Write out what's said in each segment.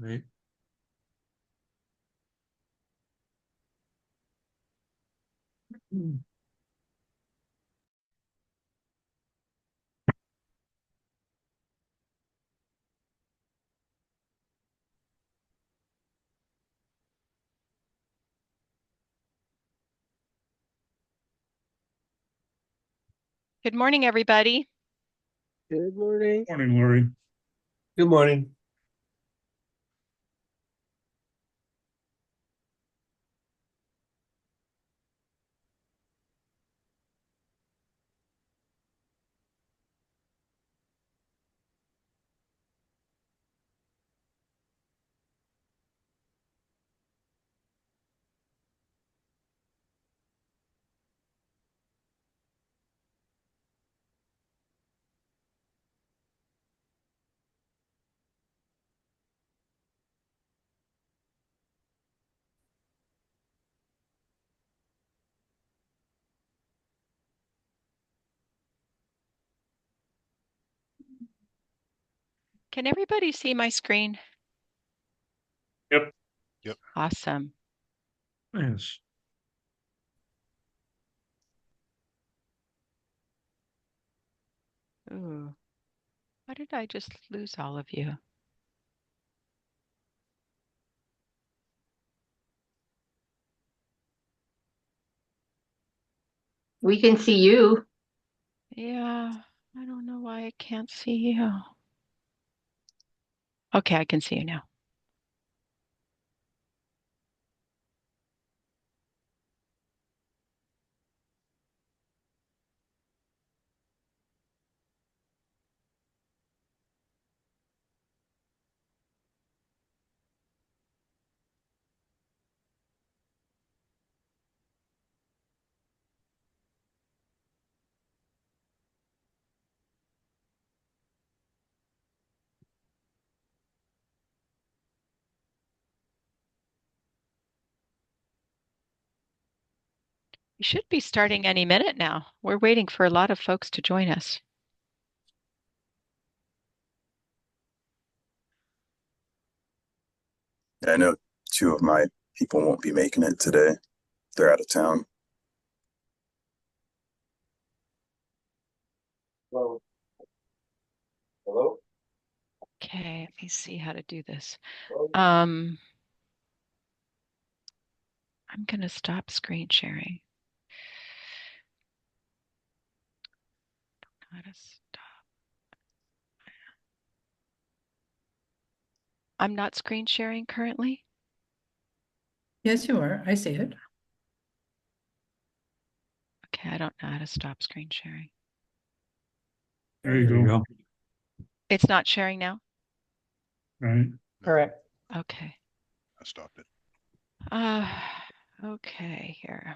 Right. Good morning, everybody. Good morning. Morning, Lori. Good morning. Can everybody see my screen? Yep. Yep. Awesome. Yes. Ooh, why did I just lose all of you? We can see you. Yeah, I don't know why I can't see you. Okay, I can see you now. We should be starting any minute now. We're waiting for a lot of folks to join us. I know two of my people won't be making it today. They're out of town. Hello. Hello. Okay, let me see how to do this. Hello. I'm going to stop screen sharing. How to stop. I'm not screen sharing currently. Yes, you are. I see it. Okay, I don't know how to stop screen sharing. There you go. It's not sharing now? Right. Correct. Okay. I stopped it. Uh, okay, here.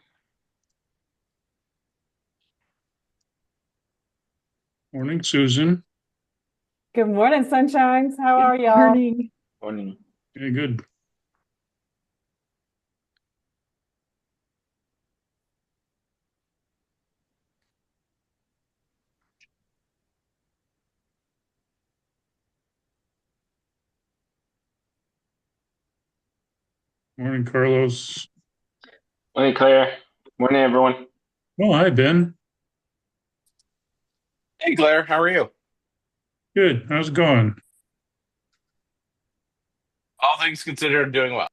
Morning, Susan. Good morning, sunshines. How are Good y'all? morning. Morning. Okay, good. Morning, Carlos. Morning, Claire. Morning, everyone. Oh, hi, Ben. Hey, Claire, how are you? Good. How's it going? All things considered, doing well.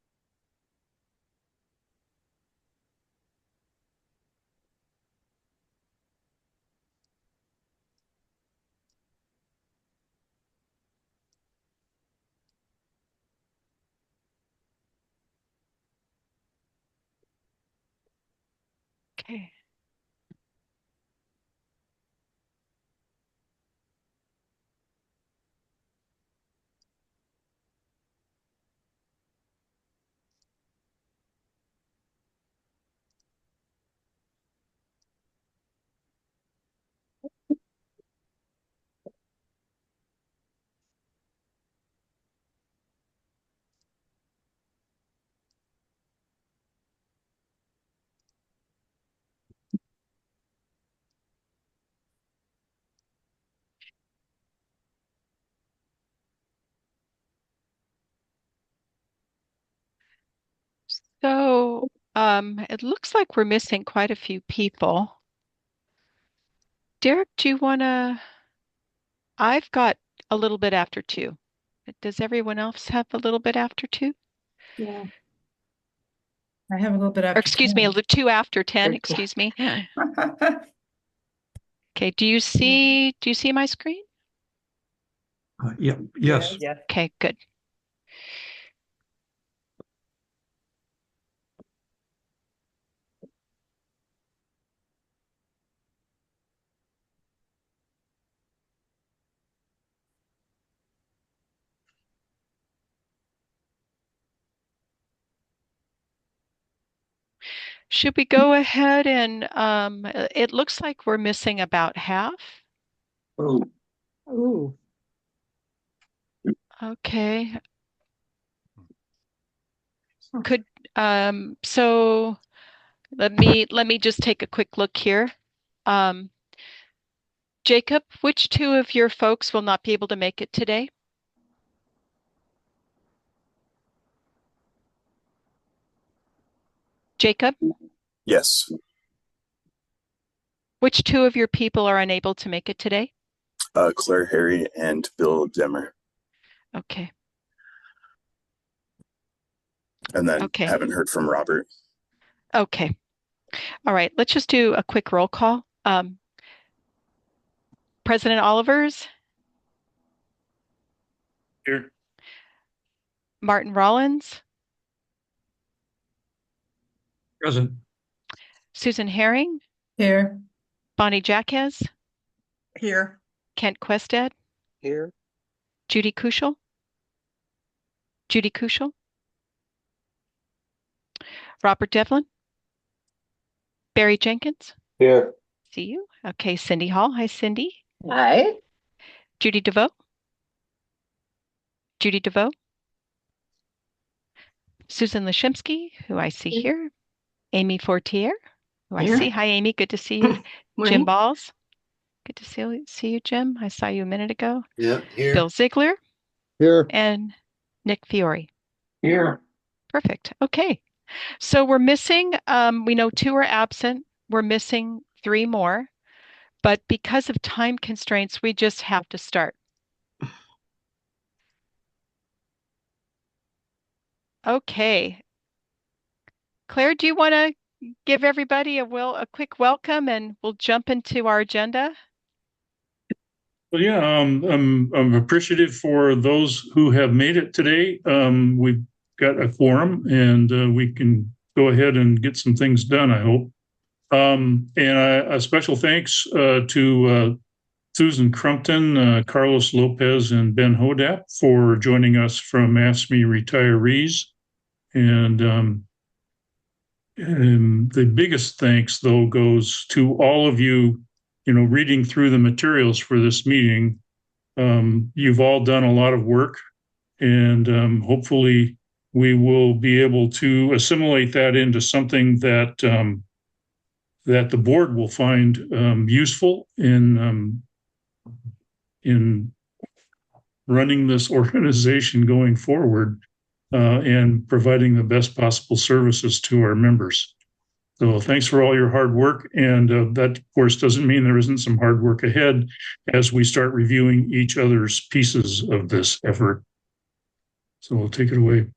Okay. It looks like we're missing quite a few people. Derek, do you wanna? I've got a little bit after 2. Does everyone else have a little bit after 2? Yeah. I have a little bit Or after excuse me, 2 after 10, 10. excuse me. Okay, do you see my screen? Yeah, yes. Yes. Okay, good. Should we go ahead and it looks like we're missing about half. Oh, Ooh. Okay. Could so let me just take a quick look here. Um, Jacob, which 2 of your folks will not be able to make it today? Jacob, Yes, which 2 of your people are unable to make it today? Claire Harry and Bill Demmer. Okay. And then Okay. haven't heard from Robert. Okay. All right. Let's just do a quick roll call. President Olivers, Here. Martin Rollins, Present. Susan Herring, Here. Bonnie Jacquez, Here. Kent Quested, here. Judy Kuschel, Robert Devlin, Barry Jenkins. Here. See you. Okay, Cindy Hall. Hi, Cindy. Hi. Judy DeVoe. Susan Lashimsky, who I see here. Amy Fortier, who I Here. see. Hi, Amy. Good to see you. Jim Morning. Balls. Good to see you, Jim. I saw you a minute ago. Yeah, here. Bill Ziegler Here. and Nick Fiore. Here. Perfect. Okay. So we're missing, we know 2 are absent. We're missing 3 more. But because of time constraints, we just have to start. Okay. Claire, do you want to give everybody a quick welcome and we'll jump into our agenda? Well, yeah, I'm appreciative for those who have made it today. We've got a quorum and we can go ahead and get some things done, I hope. And a special thanks to Susan Crumpton, Carlos Lopez, and Ben Hodap for joining us from AFSCME Retirees. And the biggest thanks, though, goes to all of you, reading through the materials for this meeting. You've all done a lot of work, and hopefully we will be able to assimilate that into something that the board will find useful in running this organization going forward and providing the best possible services to our members. So thanks for all your hard work. And that, of course, doesn't mean there isn't some hard work ahead as we start reviewing each other's pieces of this effort. So we'll take it away.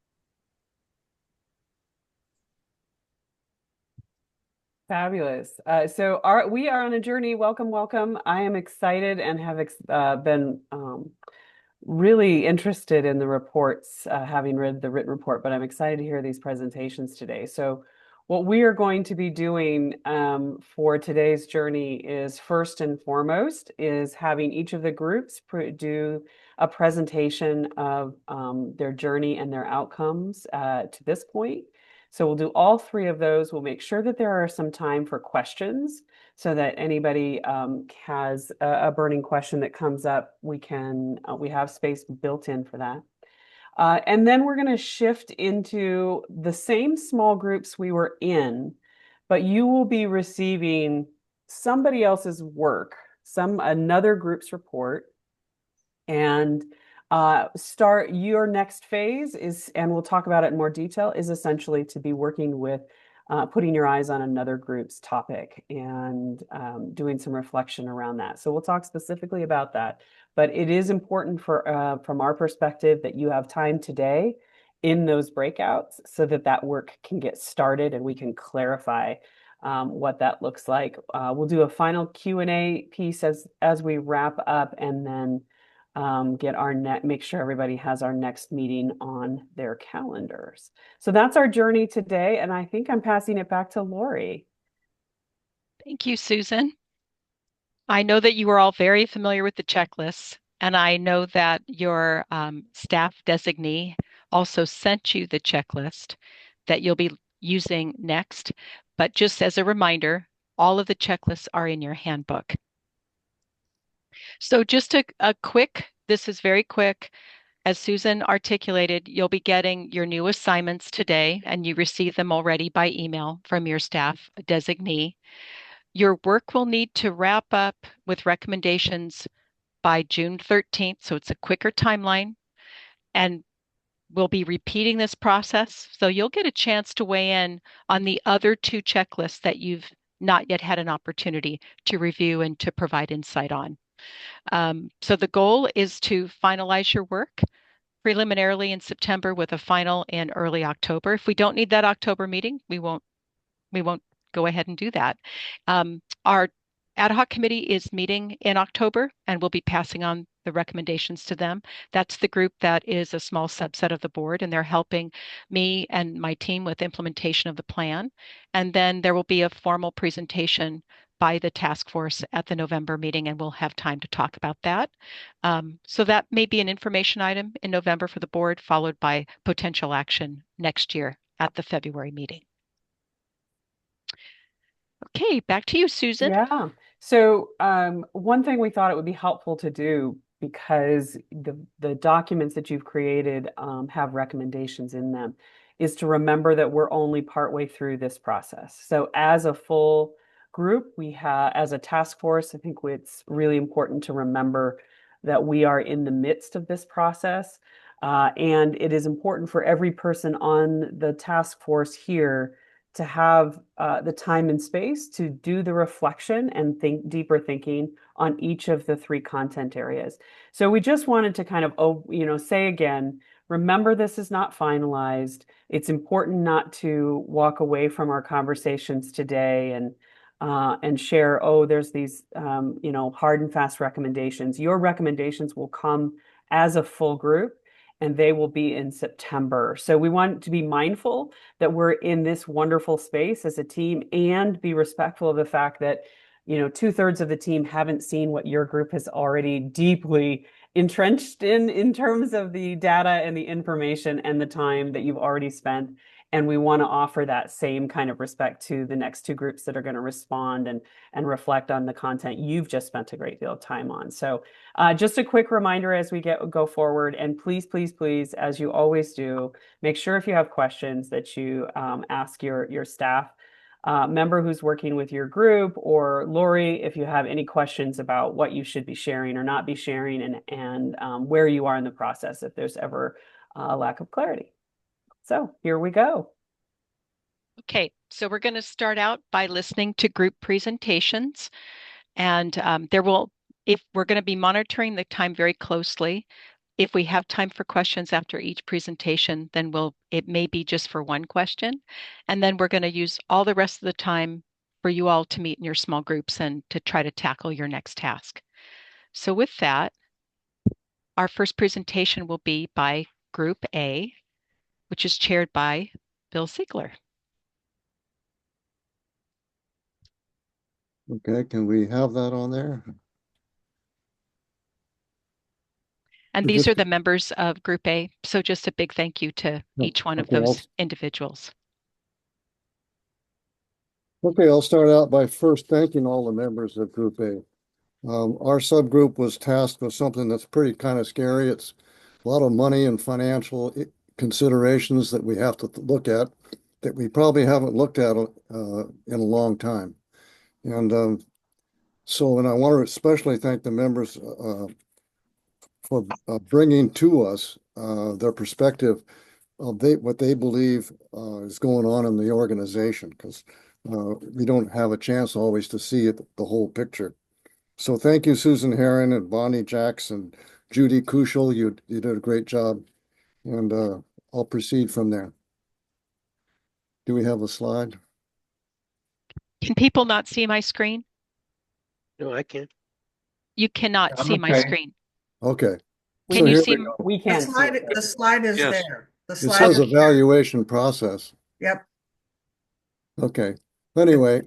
Fabulous. So we are on a journey. Welcome, welcome. I am excited and have been really interested in the reports, having read the written report, but I'm excited to hear these presentations today. So what we are going to be doing for today's journey is first and foremost is having each of the groups do a presentation of their journey and their outcomes to this point. So we'll do all 3 of those. We'll make sure that there are some time for questions so that anybody has a burning question that comes up, we have space built in for that. And then we're going to shift into the same small groups we were in, but you will be receiving somebody else's work, another group's report, and start your next phase is, and we'll talk about it in more detail, is essentially to be working with putting your eyes on another group's topic and doing some reflection around that. So we'll talk specifically about that. But it is important for from our perspective that you have time today in those breakouts so that that work can get started and we can clarify what that looks like. We'll do a final Q&A piece as we wrap up, and then get our make sure everybody has our next meeting on their calendars. So that's our journey today, and I think I'm passing it back to Lori. Thank you, Susan. I know that you are all very familiar with the checklists, and I know that your staff designee also sent you the checklist that you'll be using next. But just as a reminder, all of the checklists are in your handbook. So just a quick, this is very quick. As Susan articulated, you'll be getting your new assignments today, and you receive them already by email from your staff designee. Your work will need to wrap up with recommendations by June 13th, so it's a quicker timeline. And we'll be repeating this process, so you'll get a chance to weigh in on the other two checklists that you've not yet had an opportunity to review and to provide insight on. So the goal is to finalize your work preliminarily in September with a final in early October. If we don't need that October meeting, we won't go ahead and do that. Our ad hoc committee is meeting in October, and we'll be passing on the recommendations to them. That's the group that is a small subset of the board, and they're helping me and my team with implementation of the plan. And then there will be a formal presentation by the task force at the November meeting, and we'll have time to talk about that. So that may be an information item in November for the board, followed by potential action next year at the February meeting. Okay, back to you, Susan. Yeah. So one thing we thought it would be helpful to do, because the documents that you've created have recommendations in them, is to remember that we're only partway through this process. So as a full group, as a task force, I think it's really important to remember that we are in the midst of this process. And it is important for every person on the task force here to have the time and space to do the reflection and think deeper thinking on each of the three content areas. So we just wanted to kind of, say again, remember this is not finalized. It's important not to walk away from our conversations today and share, there's these, hard and fast recommendations. Your recommendations will come as a full group, and they will be in September. So we want to be mindful that we're in this wonderful space as a team, and be respectful of the fact that, 2/3 of the team haven't seen what your group has already deeply entrenched in terms of the data and the information and the time that you've already spent. And we want to offer that same kind of respect to the next two groups that are going to respond and reflect on the content you've just spent a great deal of time on. So just a quick reminder as we go forward, and please, please, please, as you always do, make sure if you have questions that you ask your staff member who's working with your group, or Lori, if you have any questions about what you should be sharing or not be sharing, and where you are in the process if there's ever a lack of clarity. So here we go. Okay, so we're going to start out by listening to group presentations, and if we're going to be monitoring the time very closely. If we have time for questions after each presentation, then it may be just for one question, and then we're going to use all the rest of the time for you all to meet in your small groups and to try to tackle your next task. So with that, our first presentation will be by Group A, which is chaired by Bill Siegler. Okay, can we have that on there? And these are the members of Group A. So just a big thank you to each one of those individuals. Okay, I'll start out by first thanking all the members of Group A. Our subgroup was tasked with something that's pretty kind of scary. It's a lot of money and financial considerations that we have to look at that we probably haven't looked at in a long time. And and I want to especially thank the members for bringing to us their perspective what they believe is going on in the organization, because we don't have a chance always to see the whole picture. So thank you, Susan Herron and Bonnie Jackson, Judy Kuschel. You did a great job, and I'll proceed from there. Do we have a slide? Can people not see my screen? No, I can. You cannot see my Okay. screen. Okay. We Can you here see? we The can't see slide, it. the slide is Yes. there. The it slide says is there. evaluation process. Yep. Okay. Anyway,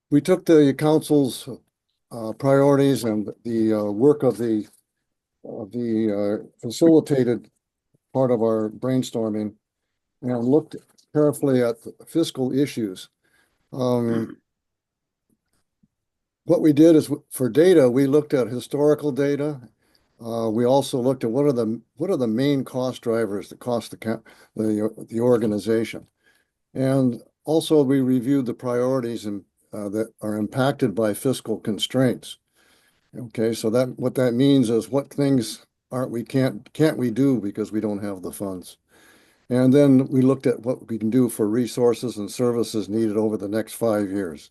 we took the council's priorities and the work of the facilitated part of our brainstorming and looked carefully at the fiscal issues. What we did is for data, we looked at historical data. We also looked at what are the main cost drivers that cost the organization. And also we reviewed the priorities that are impacted by fiscal constraints. Okay, so what that means is what things can't we do because we don't have the funds. And then we looked at what we can do for resources and services needed over the next 5 years.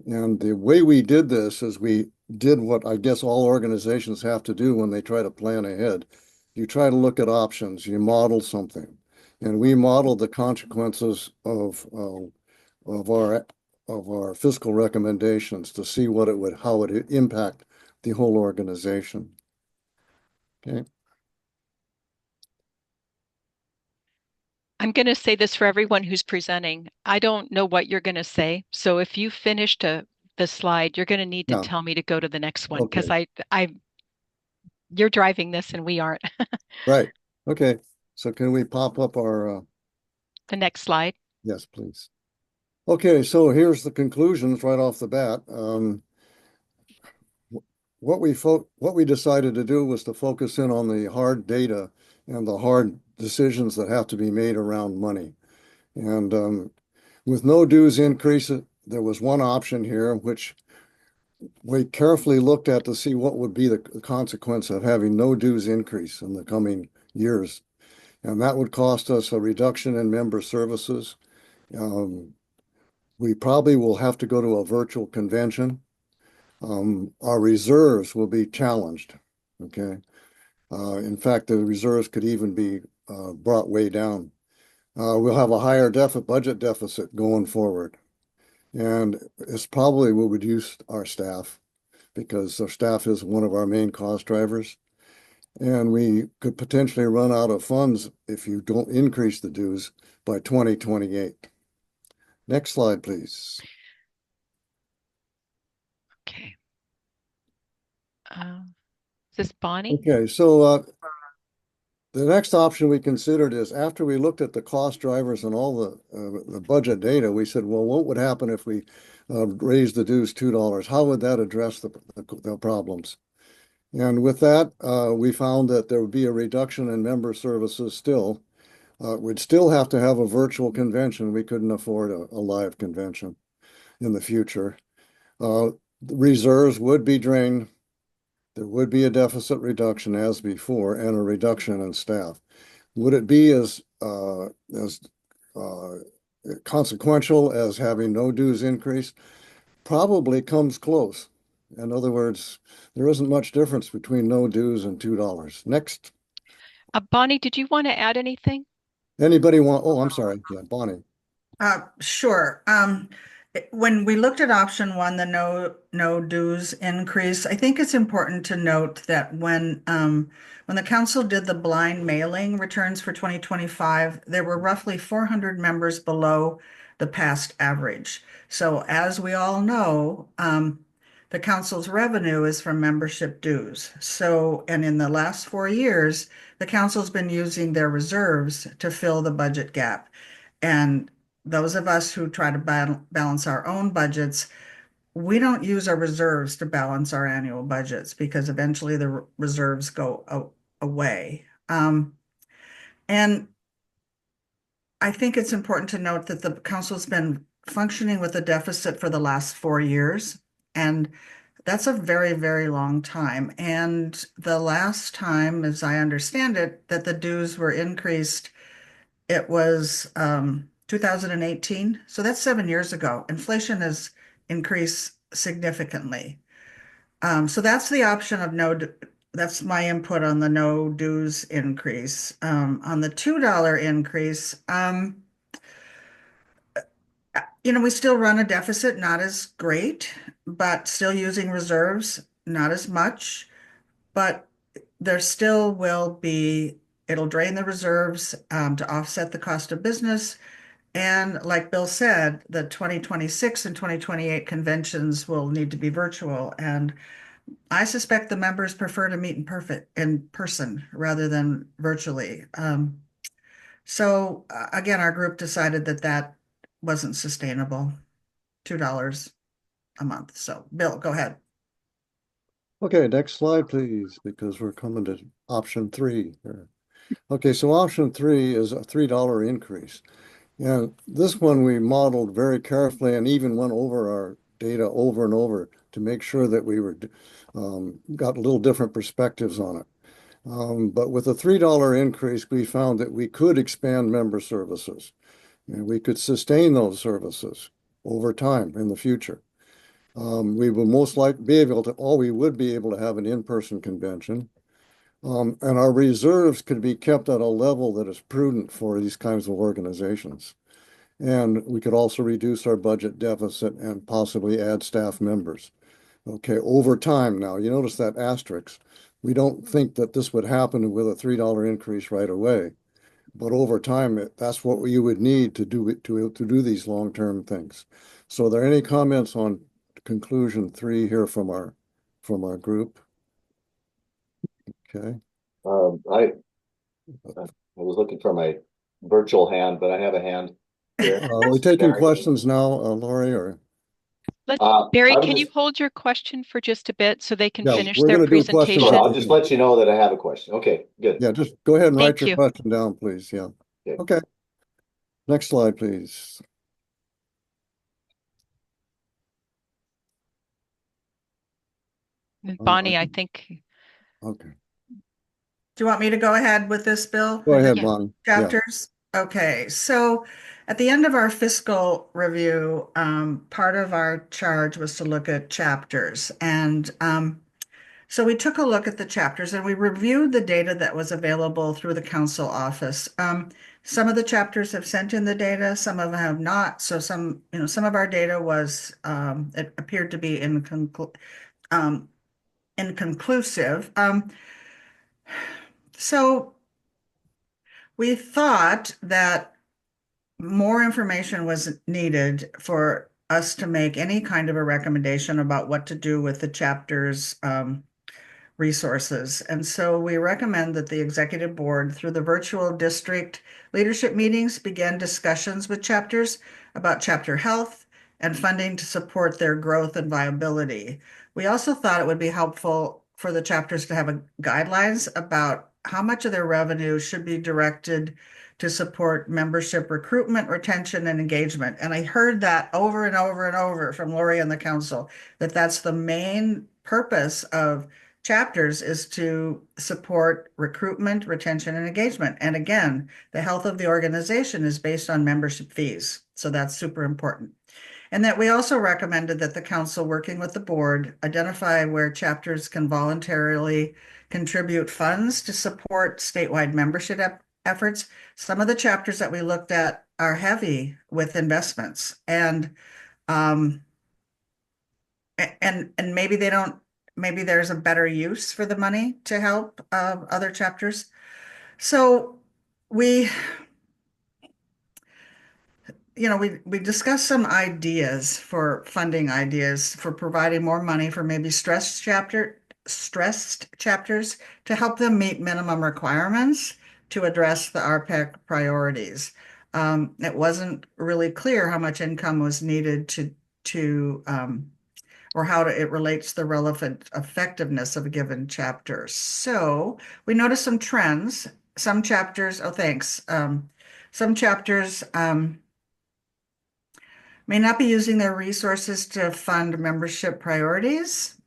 And the way we did this is we did what I guess all organizations have to do when they try to plan ahead. You try to look at options, you model something. And we modeled the consequences of our fiscal recommendations to see how it would impact the whole organization. Okay. I'm going to say this for everyone who's presenting. I don't know what you're going to say. So if you finished the slide, you're going to need to Yeah. tell me to go to the next one because Okay. you're driving this and we aren't. Right. Okay. So can we pop up our The next slide. yes, please. Okay, so here's the conclusions right off the bat. What we decided to do was to focus in on the hard data and the hard decisions that have to be made around money. And with no dues increase, there was one option here, which we carefully looked at to see what would be the consequence of having no dues increase in the coming years. And that would cost us a reduction in member services. We probably will have to go to a virtual convention. Our reserves will be challenged. Okay. In fact, the reserves could even be brought way down. We'll have a higher budget deficit going forward. And it's probably will reduce our staff because our staff is one of our main cost drivers. And we could potentially run out of funds if you don't increase the dues by 2028. Next slide, please. Okay. Is this Bonnie? Okay, so the next option we considered is after we looked at the cost drivers and all the budget data, we said, well, what would happen if we raised the dues $2? How would that address the problems? And with that, we found that there would be a reduction in member services still. We'd still have to have a virtual convention. We couldn't afford a live convention in the future. The reserves would be drained. There would be a deficit reduction as before and a reduction in staff. Would it be as consequential as having no dues increase? Probably comes close. In other words, there isn't much difference between no dues and $2. Next. Bonnie, did you want to add anything? Anybody want? Oh, I'm sorry. Yeah, Bonnie. Sure. When we looked at option one, the no dues increase, I think it's important to note that when the council did the blind mailing returns for 2025, there were roughly 400 members below the past average. So as we all know, the council's revenue is from membership dues. So, and in the last 4 years, the council's been using their reserves to fill the budget gap. And those of us who try to balance our own budgets, we don't use our reserves to balance our annual budgets because eventually the reserves go away. And I think it's important to note that the council's been functioning with a deficit for the last 4 years. And That's a very, very long time. And the last time, as I understand it, that the dues were increased, it was 2018. So that's 7 years ago. Inflation has increased significantly. So that's the option of that's my input on the no dues increase. On the $2 increase, we still run a deficit, not as great, but still using reserves, not as much. But there still will be, it'll drain the reserves to offset the cost of business. And like Bill said, the 2026 and 2028 conventions will need to be virtual. And I suspect the members prefer to meet in person rather than virtually. So again, our group decided that that wasn't sustainable, $2 a month. So Bill, go ahead. Okay, next slide, please, because we're coming to option 3 here. Okay, so option 3 is a $3 increase. And this one we modeled very carefully and even went over our data over and over to make sure that we were got a little different perspectives on it. But with a $3 increase, we found that we could expand member services and we could sustain those services over time in the future. We will most likely be able to, we would be able to have an in-person convention. And our reserves could be kept at a level that is prudent for these kinds of organizations. And we could also reduce our budget deficit and possibly add staff members. Okay, over time now, you notice that asterisk. We don't think that this would happen with a $3 increase right away. But over time, that's what you would need to do these long-term things. So are there any comments on conclusion 3 here from our group? Okay. I was looking for my virtual hand, but I have a hand here. Are we taking questions now, Lori, or? Barry, can you hold your question for just a bit so they can finish we're their gonna do questions. presentation? I'll just let you know that I have a question. Okay, good. Yeah, just go ahead and write Thank your you. question down, please. Yeah. Okay. Next slide, please. Bonnie, I think. Okay. Do you want me to go ahead with this, Bill? Go ahead, Bonnie. Chapters? Yeah. Okay, so at the end of our fiscal review, part of our charge was to look at chapters. And so we took a look at the chapters and we reviewed the data that was available through the council office. Some of the chapters have sent in the data, some of them have not. So some of our data was, it appeared to be inconclusive. So we thought that more information was needed for us to make any kind of a recommendation about what to do with the chapter's resources. And so we recommend that the executive board, through the virtual district leadership meetings, begin discussions with chapters about chapter health and funding to support their growth and viability. We also thought it would be helpful for the chapters to have guidelines about how much of their revenue should be directed to support membership recruitment, retention, and engagement. And I heard that over and over and over from Lori and the council, that that's the main purpose of chapters is to support recruitment, retention, and engagement. And again, the health of the organization is based on membership fees. So that's super important. And that we also recommended that the council, working with the board, identify where chapters can voluntarily contribute funds to support statewide membership efforts. Some of the chapters that we looked at are heavy with investments, and maybe they don't. Maybe there's a better use for the money to help other chapters. So we discussed some ideas for funding ideas for providing more money for maybe stressed chapters to help them meet minimum requirements to address the RPEC priorities. It wasn't really clear how much income was needed to or how it relates to the relevant effectiveness of a given chapter. So we noticed some trends. Some chapters, some chapters may not be using their resources to fund membership priorities.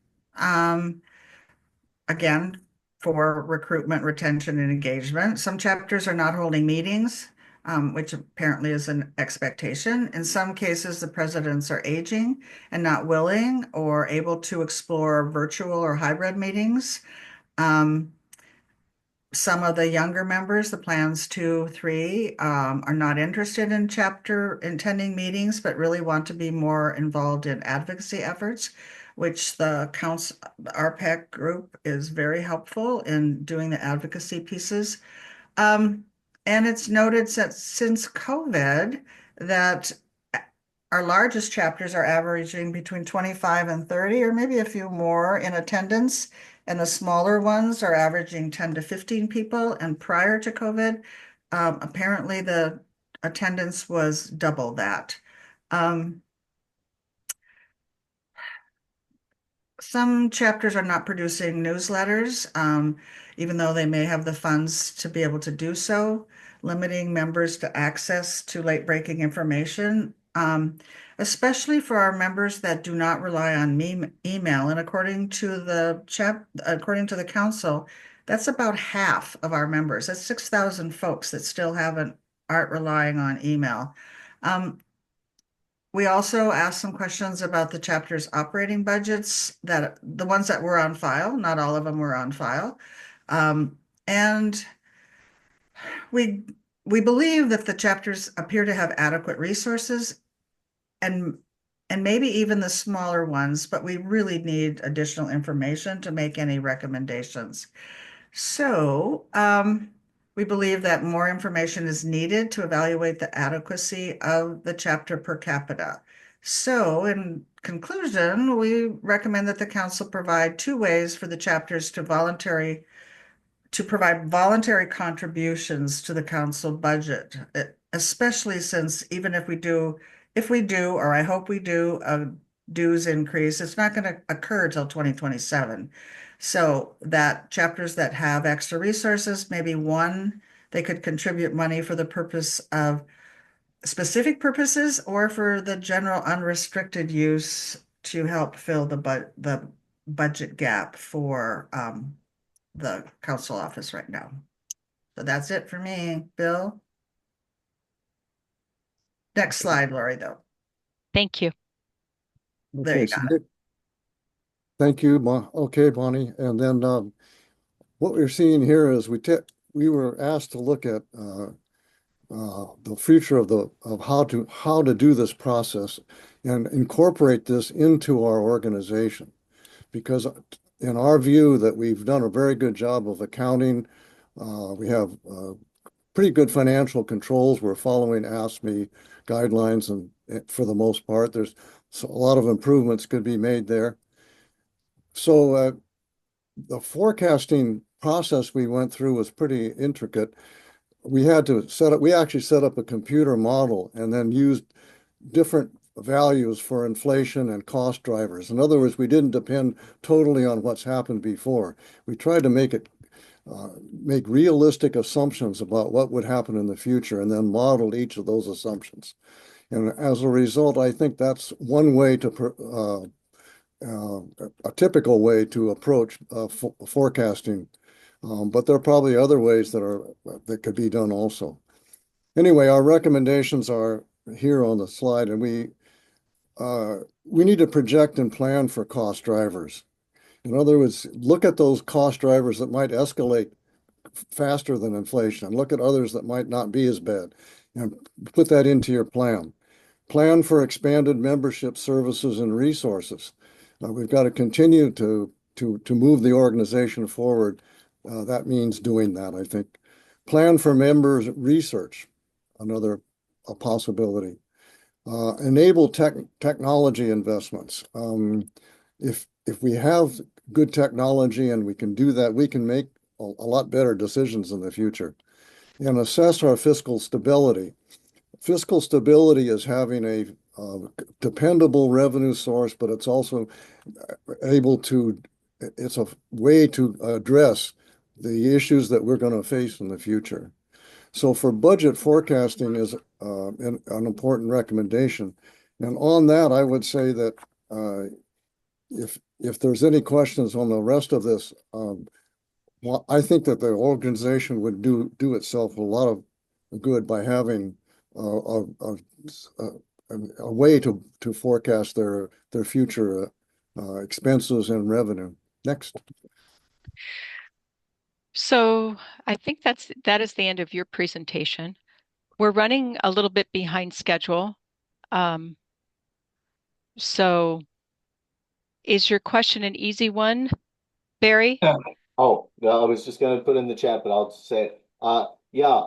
Again, for recruitment, retention, and engagement. Some chapters are not holding meetings, which apparently is an expectation. In some cases, the presidents are aging and not willing or able to explore virtual or hybrid meetings. Some of the younger members, the plans 2, 3, are not interested in chapter attending meetings, but really want to be more involved in advocacy efforts, which the council, RPAC group is very helpful in doing the advocacy pieces. And it's noted that since COVID, that our largest chapters are averaging between 25 and 30, or maybe a few more in attendance. And the smaller ones are averaging 10 to 15 people. And prior to COVID, apparently the attendance was double that. Some chapters are not producing newsletters, even though they may have the funds to be able to do so, limiting members to access to late-breaking information, especially for our members that do not rely on email. And according to the council, that's about half of our members. That's 6,000 folks that still aren't relying on email. We also asked some questions about the chapter's operating budgets, that the ones that were on file, not all of them were on file. And we believe that the chapters appear to have adequate resources and maybe even the smaller ones, but we really need additional information to make any recommendations. So we believe that more information is needed to evaluate the adequacy of the chapter per capita. So in conclusion, we recommend that the council provide 2 ways for the chapters to provide voluntary contributions to the council budget, especially since even if we do, or I hope we do, a dues increase, it's not going to occur till 2027. So that chapters that have extra resources, maybe one, they could contribute money for the purpose of specific purposes or for the general unrestricted use to help fill the budget gap for the council office right now. So that's it for me, Bill. Next slide, Lori, though. Thank you. There you Okay, so got it. thank you, okay, Bonnie. And then what we're seeing here is we were asked to look at the future of how to do this process and incorporate this into our organization, because in our view that we've done a very good job of accounting. We have pretty good financial controls. We're following ASME guidelines, and for the most part, there's a lot of improvements could be made there. So the forecasting process we went through was pretty intricate. We actually set up a computer model and then used different values for inflation and cost drivers. In other words, we didn't depend totally on what's happened before. We tried to make realistic assumptions about what would happen in the future and then modeled each of those assumptions. And as a result, I think that's one way to a typical way to approach forecasting. But there are probably other ways that could be done also. Anyway, our recommendations are here on the slide, and we need to project and plan for cost drivers. In other words, look at those cost drivers that might escalate faster than inflation, and look at others that might not be as bad, and put that into your plan. Plan for expanded membership services and resources. We've got to continue to move the organization forward. That means doing that, I think. Plan for members research, another possibility. Enable technology investments. If we have good technology and we can do that, we can make a lot better decisions in the future. And assess our fiscal stability. Fiscal stability is having a dependable revenue source, but it's also it's a way to address the issues that we're going to face in the future. So for budget forecasting is an important recommendation. And on that, I would say that if there's any questions on the rest of this, well, I think that the organization would do itself a lot of good by having a way to forecast their future expenses and revenue. Next. So I think that is the end of your presentation. We're running a little bit behind schedule. Um, so is your question an easy one, Barry? Yeah. Oh, no, I was just gonna put in the chat, but I'll say it. Yeah,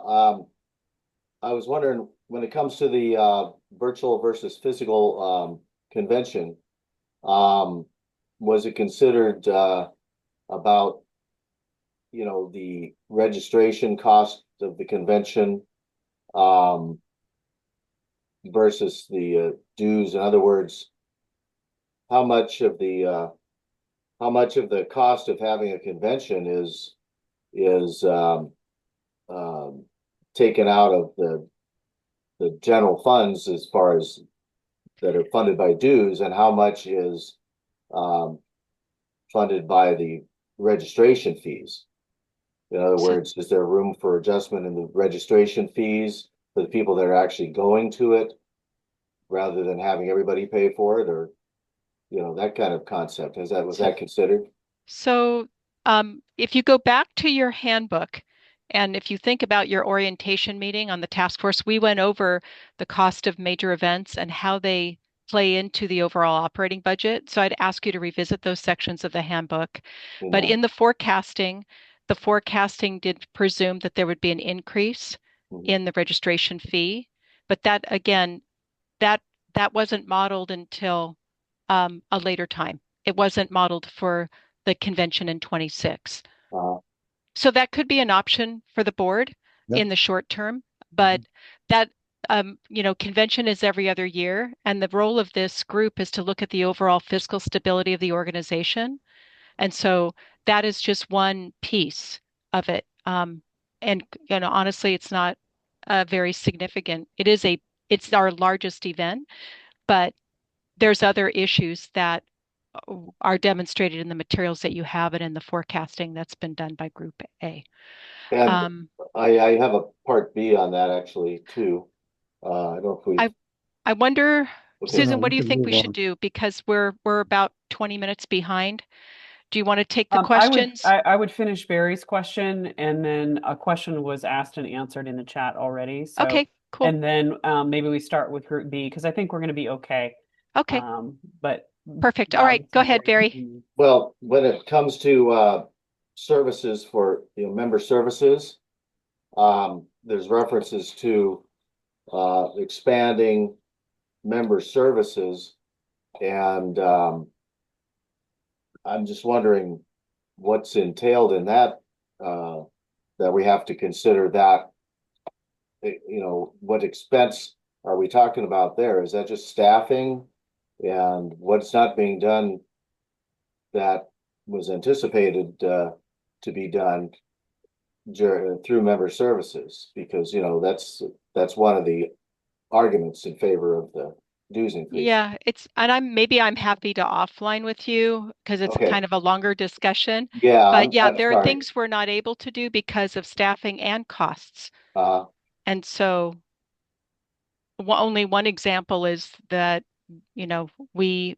I was wondering when it comes to the virtual versus physical convention, um, was it considered about, the registration cost of the convention um, versus the dues? In other words, how much of the cost of having a convention is um, taken out of the general funds as far as that are funded by dues, and how much is um, funded by the registration fees? In other So, words, is there room for adjustment in the registration fees for the people that are actually going to it rather than having everybody pay for it, or that kind of concept? Was so that considered? So, if you go back to your handbook, and if you think about your orientation meeting on the task force, we went over the cost of major events and how they play into the overall operating budget. So I'd ask you to revisit those sections of the handbook. But Yeah. in the forecasting did presume that there would be an increase Mhm. in the registration fee. But that again, that that wasn't modeled until a later time. It wasn't modeled for the convention in 26. Uh, So that could be an option for the board Yep. in the short term, but that convention is every other year, and the role of this group is to look at the overall fiscal stability of the organization. And so that is just one piece of it. And honestly, it's not very significant. It's our largest event, but there's other issues that are demonstrated in the materials that you have and in the forecasting that's been done by Group A. and Um, I have a part B on that actually too. I don't know if I we've I wonder, okay. Susan, No, what we do you can think move we should on. do? Because we're about 20 minutes behind. Do you want to take the I would questions? I would finish Barry's question, and then a question was asked and answered in the chat already. So, Okay, cool. and then maybe we start with Group B because I think we're going to be okay. Okay, But perfect. All I'll right, get to go ahead, Barry. Barry. Well, when it comes to services for member services, there's references to expanding member services, and I'm just wondering what's entailed in that, that we have to consider that, what expense are we talking about there? Is that just staffing? And what's not being done that was anticipated to be done through member services? Because, that's one of the arguments in favor of the dues increase. Yeah, and I'm happy to offline with you because it's Okay, kind of a longer discussion. yeah, But yeah, I'm there are sorry. things we're not able to do because of staffing and costs. Uh, And so only one example is that, you know, we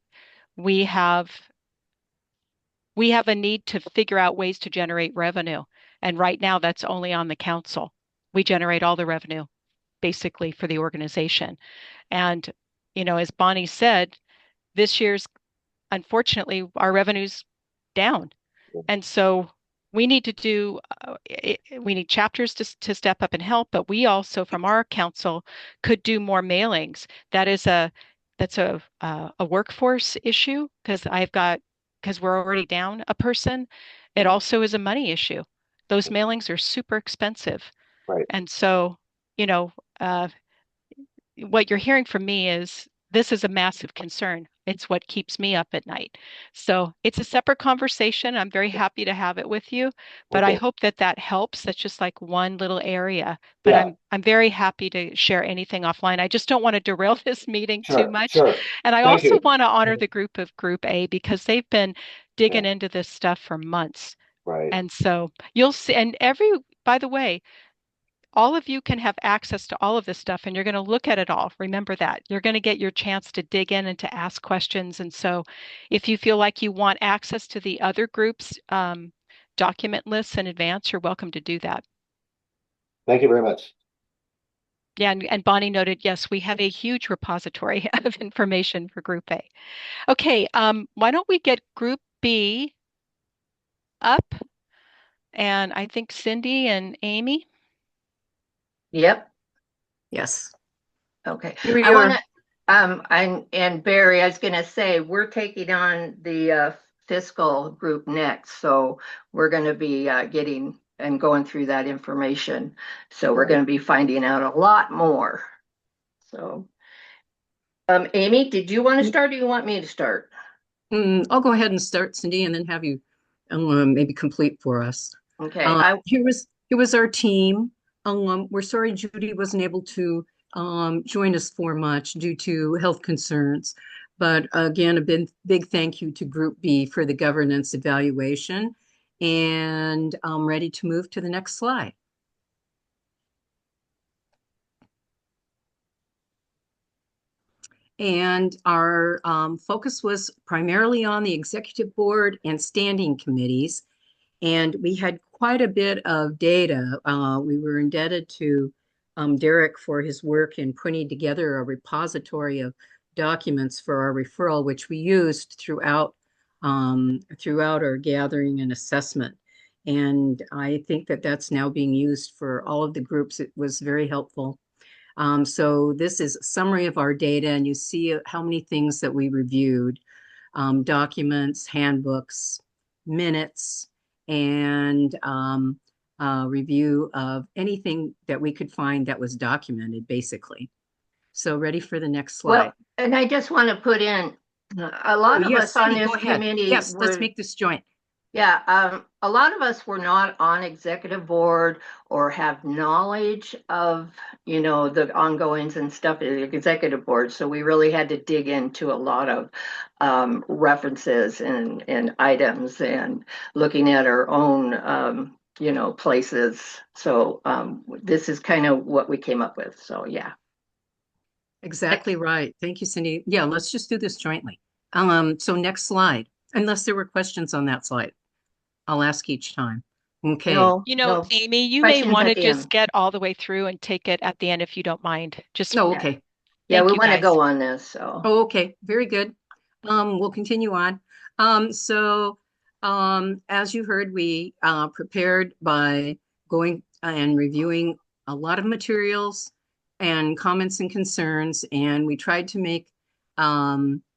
have we have a need to figure out ways to generate revenue. And right now that's only on the council. We generate all the revenue basically for the organization. And, as Bonnie said, this year's unfortunately our revenue's down. And so we need chapters to step up and help, but we also from our council could do more mailings. That's a workforce issue because we're already down a person. It also is a money issue. Those mailings are super expensive. right. And so, you know, uh, what you're hearing from me is this is a massive concern. It's what keeps me up at night. So it's a separate conversation. I'm very happy to have it with you, but I Okay. hope that that helps. That's just like one little area, but Yeah, I'm very happy to share anything offline. I just don't want to derail this meeting too sure, much. sure. And I Thank also you. want to honor the group of Group A because they've been Yeah, digging into this stuff for months. right. And so you'll see, and by the way, all of you can have access to all of this stuff and you're going to look at it all. Remember that. You're going to get your chance to dig in and to ask questions. And so if you feel like you want access to the other groups' document lists in advance, you're welcome to do that. Thank you very much. Yeah, and Bonnie noted, yes, we have a huge repository of information for Group A. Okay, why don't we get Group B up? And I think Cindy and Amy. Yep. Yes. Okay. Here we I want are. to, and Barry, I was going to say, we're taking on the fiscal group next. So we're going to be getting and going through that information. So we're Right. going to be finding out a lot more. So, Amy, did you want to start or you want me to start? I'll go ahead and start, Cindy, and then have you maybe complete for us. Okay. Here was our team. We're sorry Judy wasn't able to join us for much due to health concerns. But again, a big thank you to Group B for the governance evaluation. And I'm ready to move to the next slide. And our focus was primarily on the executive board and standing committees. And we had quite a bit of data. We were indebted to Derek for his work in putting together a repository of documents for our referral, which we used throughout our gathering and assessment. And I think that that's now being used for all of the groups. It was very helpful. So this is a summary of our data, and you see how many things that we reviewed, documents, handbooks, minutes, and review of anything that we could find that was documented, basically. So ready for the next slide. Well, and I just want to put in a Oh, lot of yes, us on Cindy, this go ahead. committee Yes, let's were, make this joint. yeah, a lot of us were not on executive board or have knowledge of, the ongoings and stuff at the executive board. So we really had to dig into a lot of references and items and looking at our own, places. So this is kind of what we came up with. So yeah. Exactly right. Thank you, Cindy. Yeah, let's just do this jointly. So next slide, unless there were questions on that slide. I'll ask each time. Okay. No, You know, no Amy, you may questions want at to the just end. get all the way through and take it at the end if you don't mind. Just Oh, Yeah. okay. Yeah, thank we you want to guys. go on this. So Oh, okay. Very good. We'll continue on. As you heard, we prepared by going and reviewing a lot of materials and comments and concerns, and we tried to make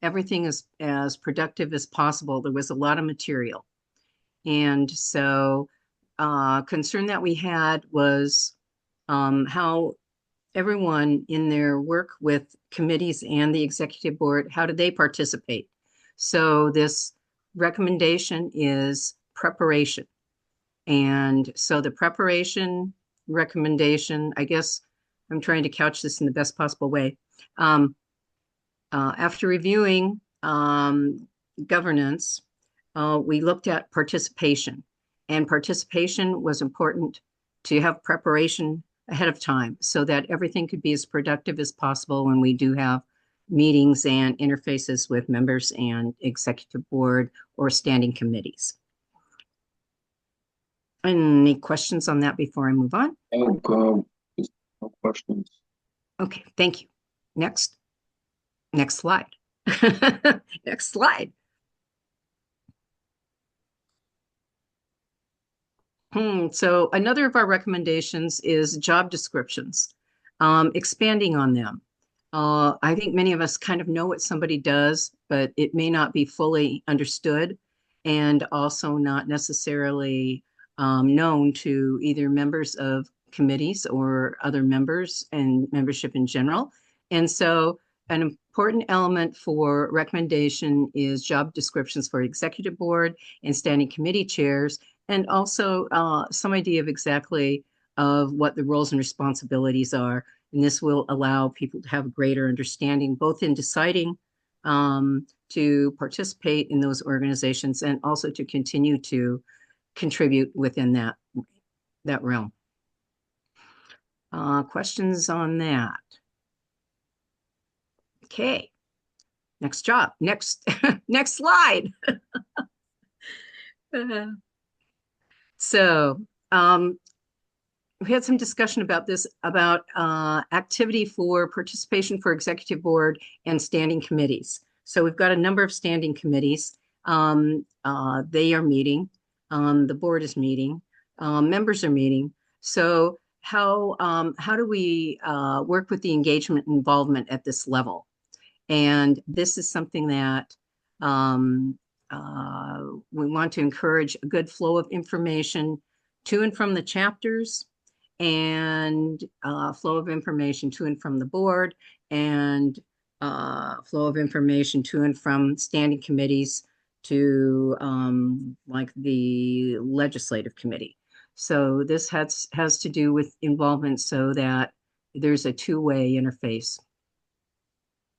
everything as productive as possible. There was a lot of material. And so concern that we had was how everyone in their work with committees and the executive board, how do they participate? So this recommendation is preparation. And so the preparation recommendation, I guess I'm trying to couch this in the best possible way. After reviewing governance, we looked at participation, and participation was important to have preparation ahead of time so that everything could be as productive as possible when we do have meetings and interfaces with members and executive board or standing committees. Any questions on that before I move on? No questions. Okay, thank you. Next slide. Next slide. So another of our recommendations is job descriptions, expanding on them. I think many of us kind of know what somebody does, but it may not be fully understood and also not necessarily known to either members of committees or other members and membership in general. And so an important element for recommendation is job descriptions for executive board and standing committee chairs, and also some idea of exactly of what the roles and responsibilities are. And this will allow people to have a greater understanding, both in deciding to participate in those organizations and also to continue to contribute within that realm. Questions on that? Okay, next next slide. So we had some discussion about this, about activity for participation for executive board and standing committees. So we've got a number of standing committees. They are meeting, the board is meeting, members are meeting. So how do we work with the engagement and involvement at this level? And this is something that we want to encourage a good flow of information to and from the chapters, and flow of information to and from the board, and flow of information to and from standing committees to like the legislative committee. So this has to do with involvement so that there's a two-way interface.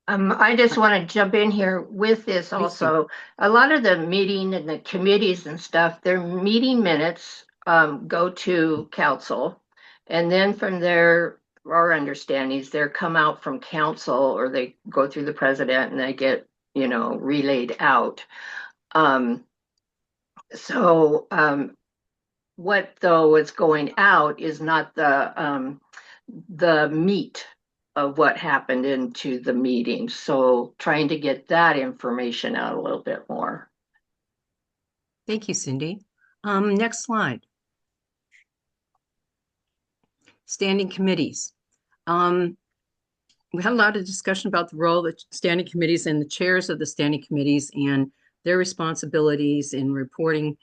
I just want to jump in here with this also. A lot of the meeting and the committees and stuff, their meeting minutes go to council. And then from there, our understandings, they're come out from council, or they go through the president and they get, relayed out. What though is going out is not the meat of what happened into the meeting. So trying to get that information out a little bit more. Thank you, Cindy. Next slide. Standing committees. We had a lot of discussion about the role of standing committees and the chairs of the standing committees and their responsibilities in reporting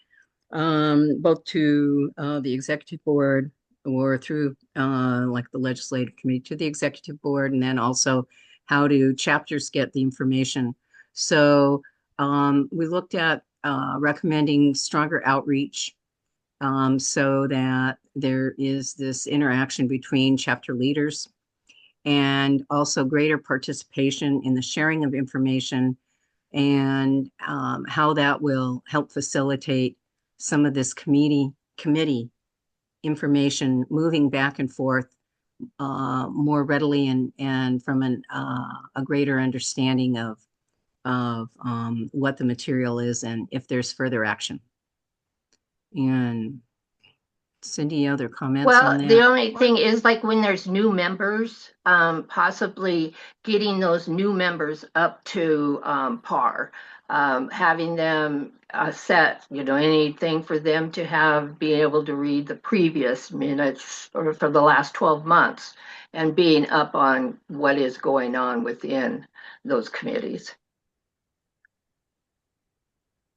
both to the executive board or through like the legislative committee to the executive board, and then also how do chapters get the information. So we looked at recommending stronger outreach so that there is this interaction between chapter leaders, and also greater participation in the sharing of information, and how that will help facilitate some of this committee information moving back and forth more readily, and from a greater understanding of what the material is and if there's further action. And Cindy, other comments on that? Well, the only thing is, like, when there's new members, possibly getting those new members up to par, having them set, anything for them to be able to read the previous minutes or for the last 12 months, and being up on what is going on within those committees.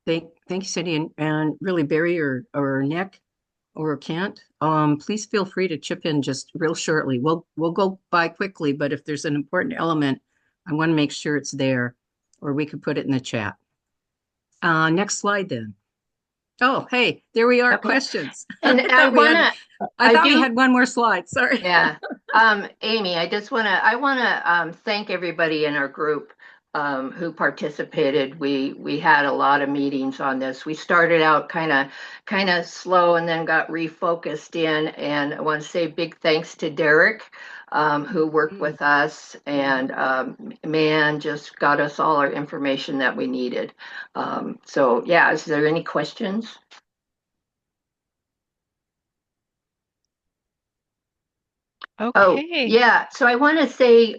Thank you, Cindy, and really Barry or Nick or Kent, please feel free to chip in just real shortly. We'll go by quickly, but if there's an important element, I want to make sure it's there, or we could put it in the chat. Next slide then. Oh, hey, there we are. Okay. Questions. And I thought we had one more slide. Sorry. Yeah. Amy, I want to thank everybody in our group who participated. We had a lot of meetings on this. We started out kind of slow and then got refocused in. And I want to say big thanks to Derek, who worked with us, and just got us all our information that we needed. So yeah, is there any questions? Okay. Oh, yeah. So I want to say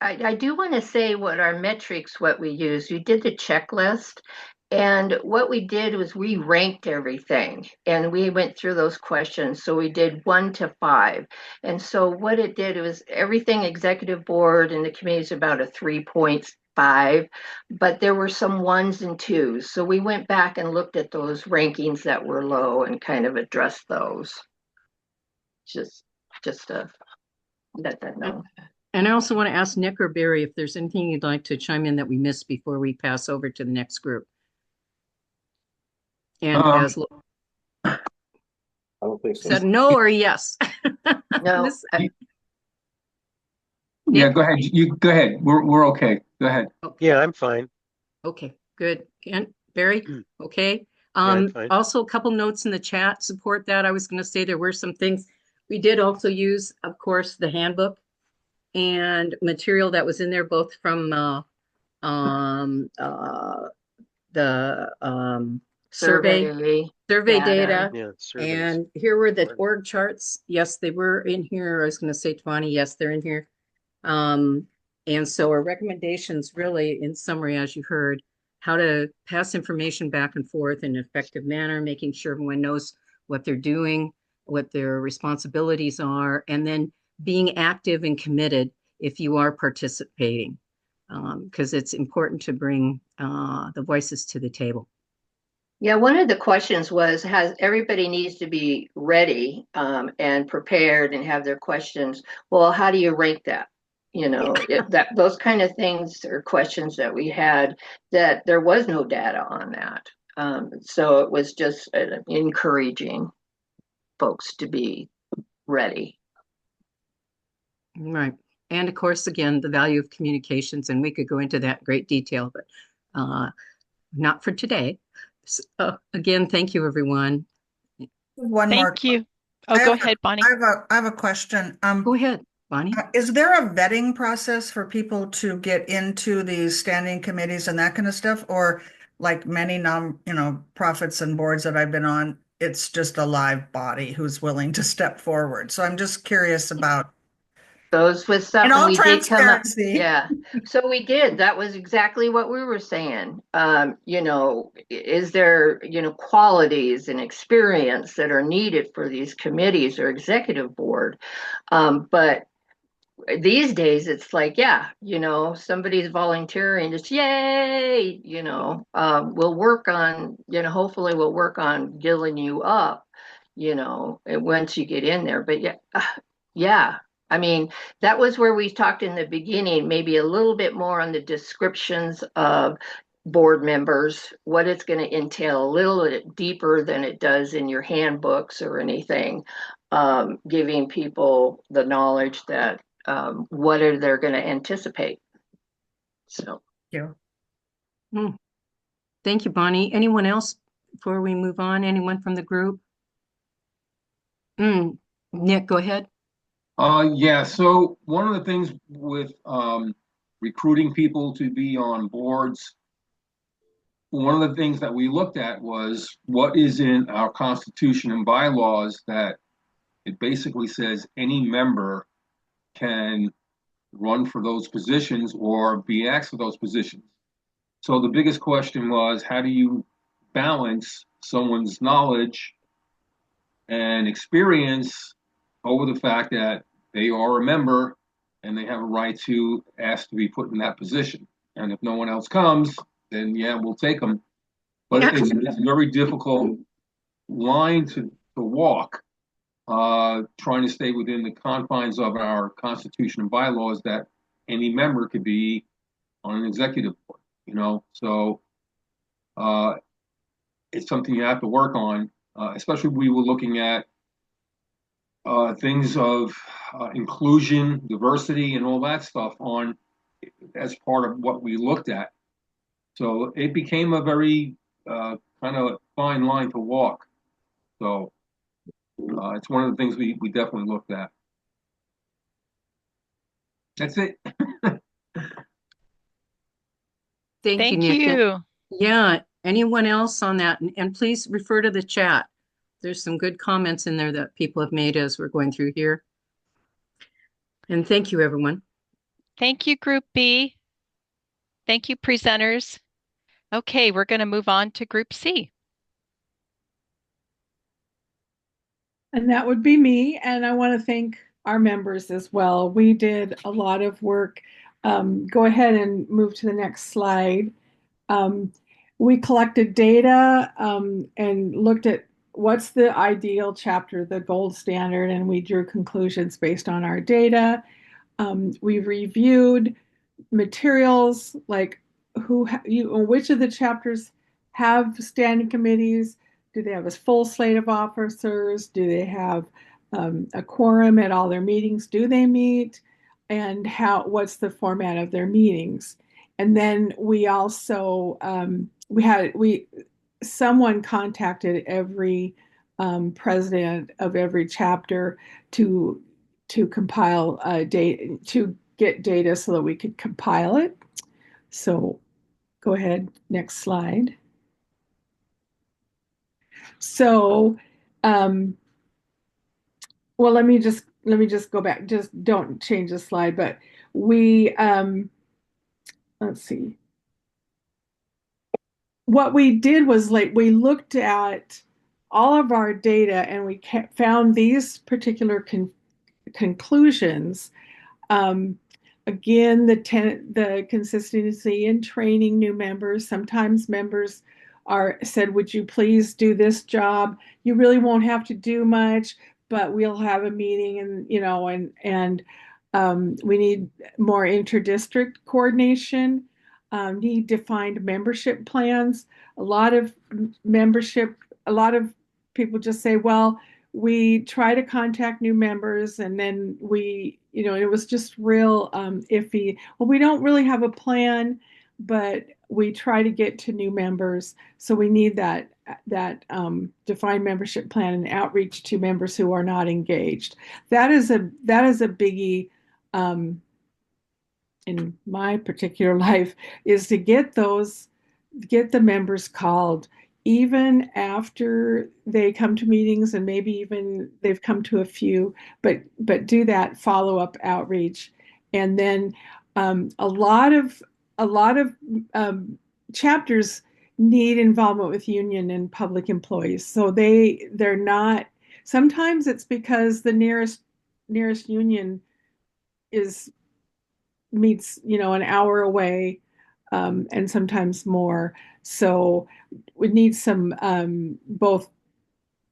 I do want to say what our metrics, what we use. We did the checklist, and what we did was we ranked everything, and we went through those questions. So we did 1 to 5. And so what it did was everything executive board and the committee is about a 3.5, but there were some 1s and 2s. So we went back and looked at those rankings that were low and kind of addressed those. Just to let that know. And I also want to ask Nick or Barry if there's anything you'd like to chime in that we missed before we pass over to the next group. And as I don't think so. said, no or yes? No. Yeah, Nick? go ahead. You go ahead. We're okay. Go ahead. Yeah, I'm fine. Okay, good. Kent, Barry, okay. I'm fine. Also a couple notes in the chat support that. I was going to say there were some things. We did also use, of course, the handbook and material that was in there, both from the survey data. Yeah, surveys. And here were the org charts. Yes, they were in here. I was going to say 20. Yes, they're in here. And so our recommendations really, in summary, as you heard, how to pass information back and forth in an effective manner, making sure everyone knows what they're doing, what their responsibilities are, and then being active and committed if you are participating, because it's important to bring the voices to the table. Yeah, one of the questions was, has everybody needs to be ready and prepared and have their questions. Well, how do you rank that? You know, that those kind of things are questions that we had that there was no data on that. So it was just encouraging folks to be ready. Right. And of course, again, the value of communications, and we could go into that in great detail, but not for today. So, again, thank you, everyone. One more. Thank you. Oh, go ahead, Bonnie. I have a question. Go ahead, Bonnie. Is there a vetting process for people to get into these standing committees and that kind of stuff? Or like many profits and boards that I've been on, it's just a live body who's willing to step forward. So I'm just curious about Those was something in all we did come up. transparency. Yeah. So we did. That was exactly what we were saying. You know, is there, you know, qualities and experience that are needed for these committees or executive board? But these days it's like, yeah, you know, somebody's volunteering, it's yay, you know, we'll work on, you know, hopefully we'll work on gilling you up, you know, once you get in there. But yeah, I mean, that was where we talked in the beginning, maybe a little bit more on the descriptions of board members, what it's going to entail a little bit deeper than it does in your handbooks or anything, giving people the knowledge that what are they going to anticipate. So yeah. Thank you, Bonnie. Anyone else before we move on? Anyone from the group? Nick, go ahead. Yeah, so one of the things with recruiting people to be on boards, one of the things that we looked at was what is in our Constitution and bylaws that it basically says any member can run for those positions or be asked for those positions. So the biggest question was, how do you balance someone's knowledge and experience over the fact that they are a member and they have a right to ask to be put in that position? And if no one else comes, then yeah, we'll take them. But it's a very difficult line to walk, trying to stay within the confines of our Constitution and bylaws that any member could be on an executive board, you know? So it's something you have to work on, especially we were looking at things of inclusion, diversity, and all that stuff on as part of what we looked at. So it became a very kind of fine line to walk. So it's one of the things we definitely looked at. That's it. Thank you, Nick. Yeah, anyone else on that? And please refer to the chat. There's some good comments in there that people have made as we're going through here. And thank you, everyone. Thank you, Group B. Thank you, presenters. Okay, we're going to move on to Group C. And that would be me. And I want to thank our members as well. We did a lot of work. Go ahead and move to the next slide. We collected data and looked at what's the ideal chapter, the gold standard, and we drew conclusions based on our data. We've reviewed materials like which of the chapters have standing committees. Do they have a full slate of officers? Do they have a quorum at all their meetings? Do they meet? And what's the format of their meetings? And then we also someone contacted every president of every chapter to compile data, to get data so that we could compile it. So go ahead, next slide. So, well, let me just go back. Just don't change the slide. But we let's see. What we did was we looked at all of our data and we found these particular conclusions. Again, the consistency in training new members. Sometimes members said, would you please do this job? You really won't have to do much, but we'll have a meeting and we need more inter-district coordination, need defined membership plans. A lot of people just say, well, we try to contact new members and then it was just real iffy. Well, we don't really have a plan, but we try to get to new members. So we need that defined membership plan and outreach to members who are not engaged. That is a biggie in my particular life, is to get the members called even after they come to meetings, and maybe even they've come to a few, but do that follow-up outreach. And then a lot of chapters need involvement with union and public employees. So they're not, sometimes it's because the nearest union meets an hour away, and sometimes more. So we need some both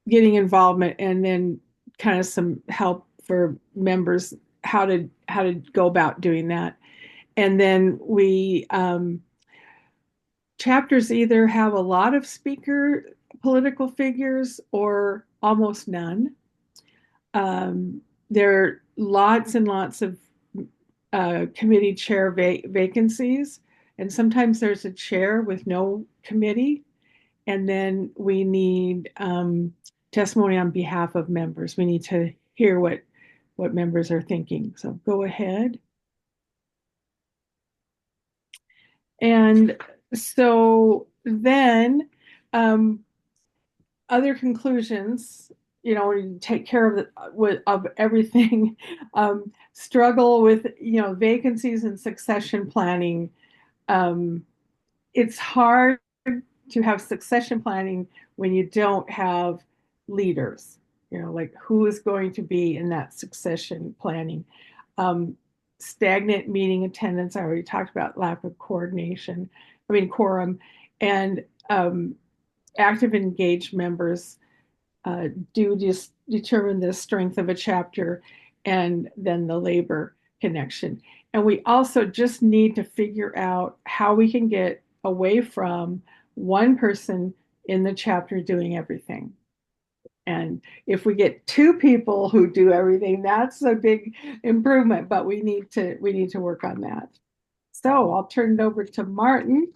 getting involvement and then kind of some help for members how to go about doing that. And then we chapters either have a lot of political figures or almost none. There are lots and lots of committee chair vacancies, and sometimes there's a chair with no committee. And then we need testimony on behalf of members. We need to hear what members are thinking. So go ahead. And so then other conclusions, take care of everything, struggle with, vacancies and succession planning. It's hard to have succession planning when you don't have leaders, like who is going to be in that succession planning. Stagnant meeting attendance, I already talked about, lack of quorum, and active engaged members do just determine the strength of a chapter, and then the labor connection. And we also just need to figure out how we can get away from one person in the chapter doing everything. And if we get two people who do everything, that's a big improvement, but we need to work on that. So I'll turn it over to Martin.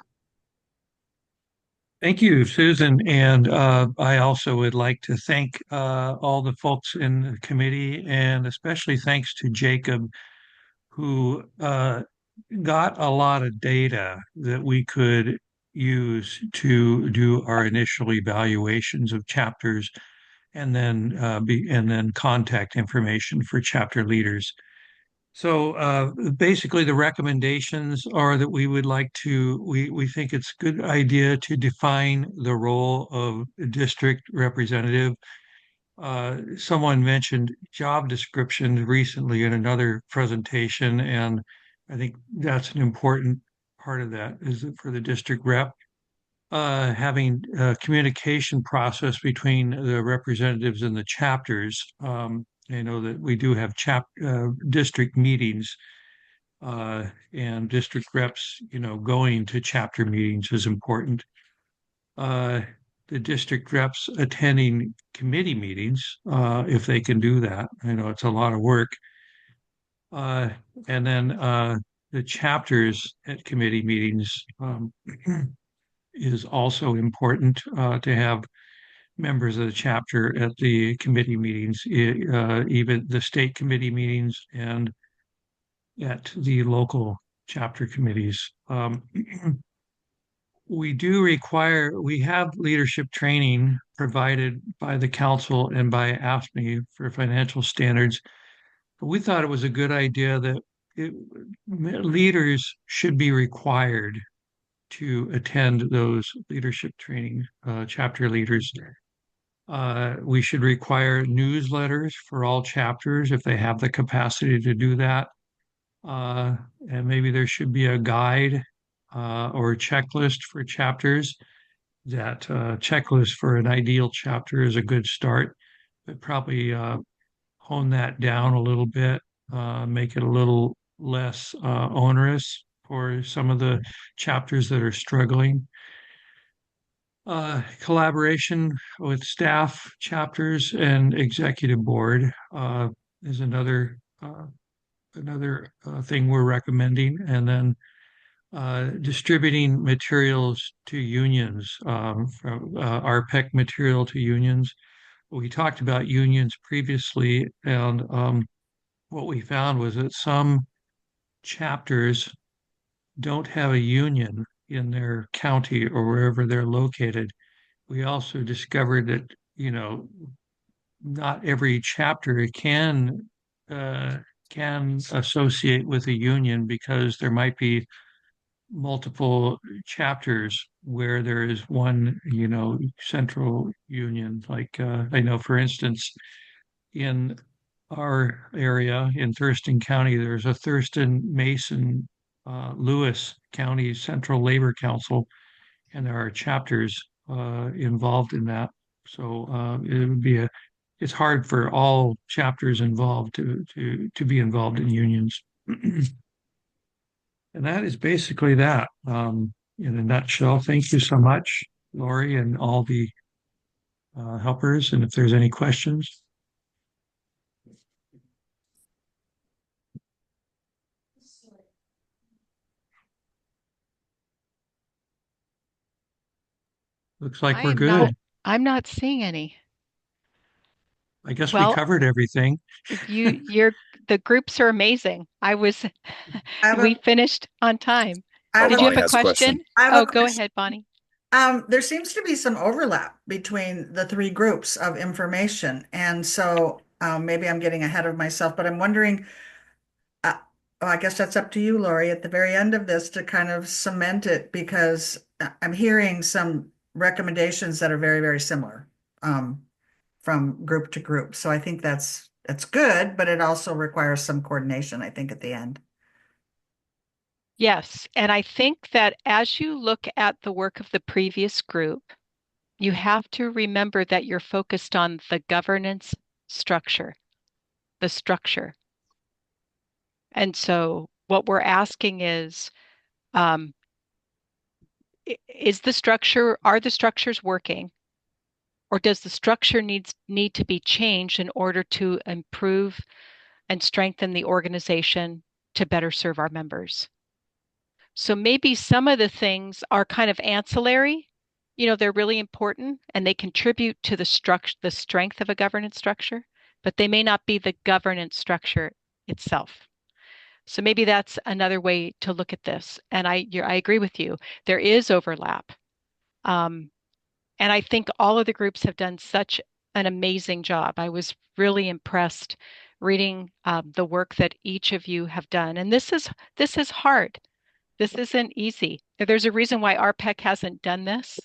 Thank you, Susan. And I also would like to thank all the folks in the committee, and especially thanks to Jacob, who got a lot of data that we could use to do our initial evaluations of chapters, and then contact information for chapter leaders. So basically, the recommendations are that we think it's a good idea to define the role of a district representative. Someone mentioned job descriptions recently in another presentation, and I think that's an important part of that, is for the district rep. Having a communication process between the representatives and the chapters. I know that we do have district meetings, and district reps, going to chapter meetings is important. The district reps attending committee meetings, if they can do that. I know it's a lot of work. Uh, and then the chapters at committee meetings is also important, to have members of the chapter at the committee meetings, even the state committee meetings and at the local chapter committees. We have leadership training provided by the council and by AFSCME for financial standards. But we thought it was a good idea that leaders should be required to attend those leadership training, chapter leaders. We should require newsletters for all chapters if they have the capacity to do that. And maybe there should be a guide, or a checklist for chapters. That checklist for an ideal chapter is a good start, but probably hone that down a little bit, make it a little less onerous for some of the chapters that are struggling. Collaboration with staff, chapters, and executive board is another thing we're recommending, and then distributing materials to unions, from RPEC material to unions. We talked about unions previously, and what we found was that some chapters don't have a union in their county or wherever they're located. We also discovered that, not every chapter can associate with a union, because there might be multiple chapters where there is one, central union. Like, I know, for instance, in our area in Thurston County, there's a Thurston Mason Lewis County Central Labor Council, and there are chapters involved in that. So it's hard for all chapters involved to be involved in unions. And that is basically that, in a nutshell. Thank you so much, Lori, and all the helpers. And if there's any questions. Looks like we're good. I'm not seeing any. I guess we covered everything. The groups are amazing. We finished on time. Did you have a question? Go ahead, Bonnie. There seems to be some overlap between the three groups of information. And so maybe I'm getting ahead of myself, but I'm wondering, I guess that's up to you, Lori, at the very end of this to kind of cement it, because I'm hearing some recommendations that are very, very similar from group to group. So I think that's good, but it also requires some coordination, I think, at the end. Yes, and I think that as you look at the work of the previous group, you have to remember that you're focused on the governance structure, the structure. And so what we're asking is are the structures working? Or does the structure need to be changed in order to improve and strengthen the organization to better serve our members? So maybe some of the things are kind of ancillary. They're really important and they contribute to the strength of a governance structure, but they may not be the governance structure itself. So maybe that's another way to look at this. And I agree with you. There is overlap. And I think all of the groups have done such an amazing job. I was really impressed reading the work that each of you have done. And this is hard. This isn't easy. There's a reason why RPEC hasn't done this,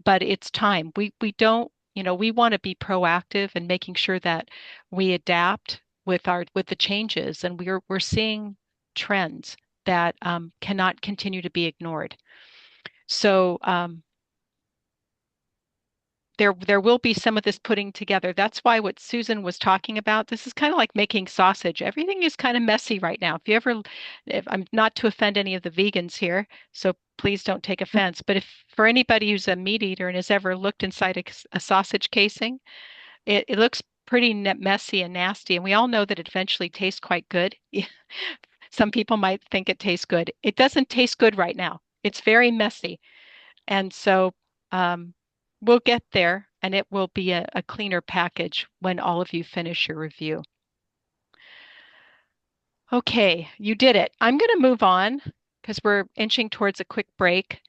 but it's time. We don't, we want to be proactive in making sure that we adapt with the changes, and we're seeing trends that cannot continue to be ignored. So there will be some of this putting together. That's why what Susan was talking about, this is kind of like making sausage. Everything is kind of messy right now. If I'm not to offend any of the vegans here, so please don't take offense. But if for anybody who's a meat eater and has ever looked inside a sausage casing, it looks pretty messy and nasty. And we all know that it eventually tastes quite good. Some people might think it tastes good. It doesn't taste good right now. It's very messy. And so we'll get there and it will be a cleaner package when all of you finish your review. Okay, you did it. I'm going to move on because we're inching towards a quick break.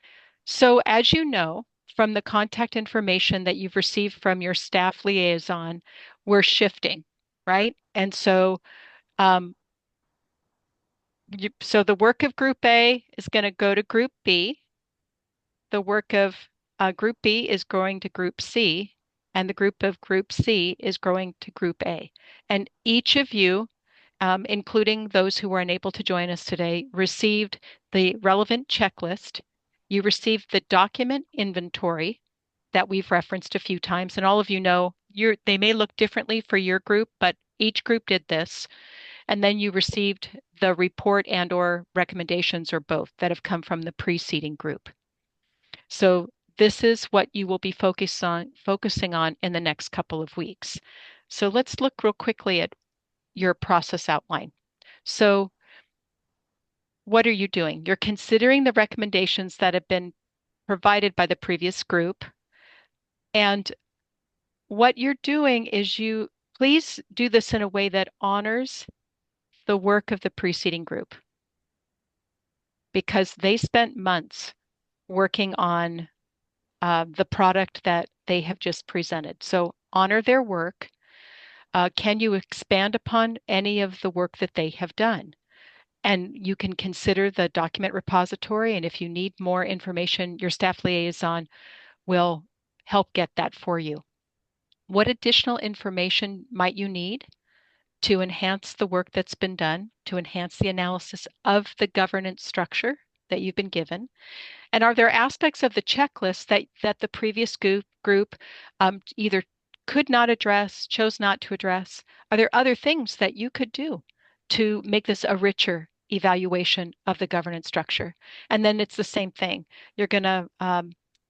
So as you know, from the contact information that you've received from your staff liaison, we're shifting, right? And so so the work of Group A is going to go to Group B. The work of Group B is going to Group C, and the group of Group C is going to Group A. And each of you, including those who were unable to join us today, received the relevant checklist. You received the document inventory that we've referenced a few times, and all of you know they may look differently for your group, but each group did this. And then you received the report and or recommendations or both that have come from the preceding group. So this is what you will be focusing on in the next couple of weeks. So let's look real quickly at your process outline. So what are you doing? You're considering the recommendations that have been provided by the previous group. And what you're doing is please do this in a way that honors the work of the preceding group, because they spent months working on the product that they have just presented. So honor their work. Can you expand upon any of the work that they have done? And you can consider the document repository. And if you need more information, your staff liaison will help get that for you. What additional information might you need to enhance the work that's been done, to enhance the analysis of the governance structure that you've been given? And are there aspects of the checklist that the previous group either could not address, chose not to address? Are there other things that you could do to make this a richer evaluation of the governance structure? And then it's the same thing. You're going to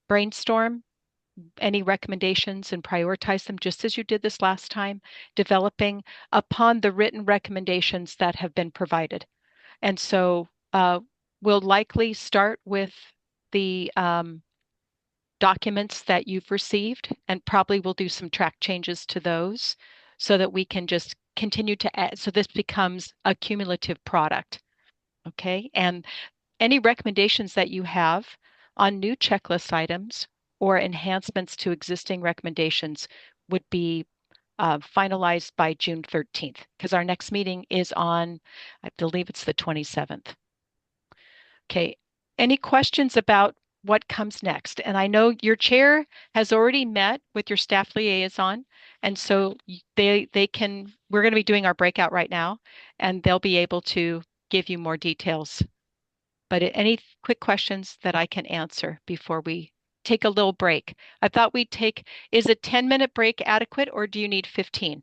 brainstorm any recommendations and prioritize them just as you did this last time, developing upon the written recommendations that have been provided. And so we'll likely start with the documents that you've received, and probably we'll do some track changes to those so that we can just continue to add, so this becomes a cumulative product. Okay, and any recommendations that you have on new checklist items or enhancements to existing recommendations would be finalized by June 13th, because our next meeting is on, I believe it's the 27th. Okay, any questions about what comes next? And I know your chair has already met with your staff liaison, and so we're going to be doing our breakout right now, and they'll be able to give you more details. But any quick questions that I can answer before we take a little break? I thought is a 10-minute break adequate, or do you need 15?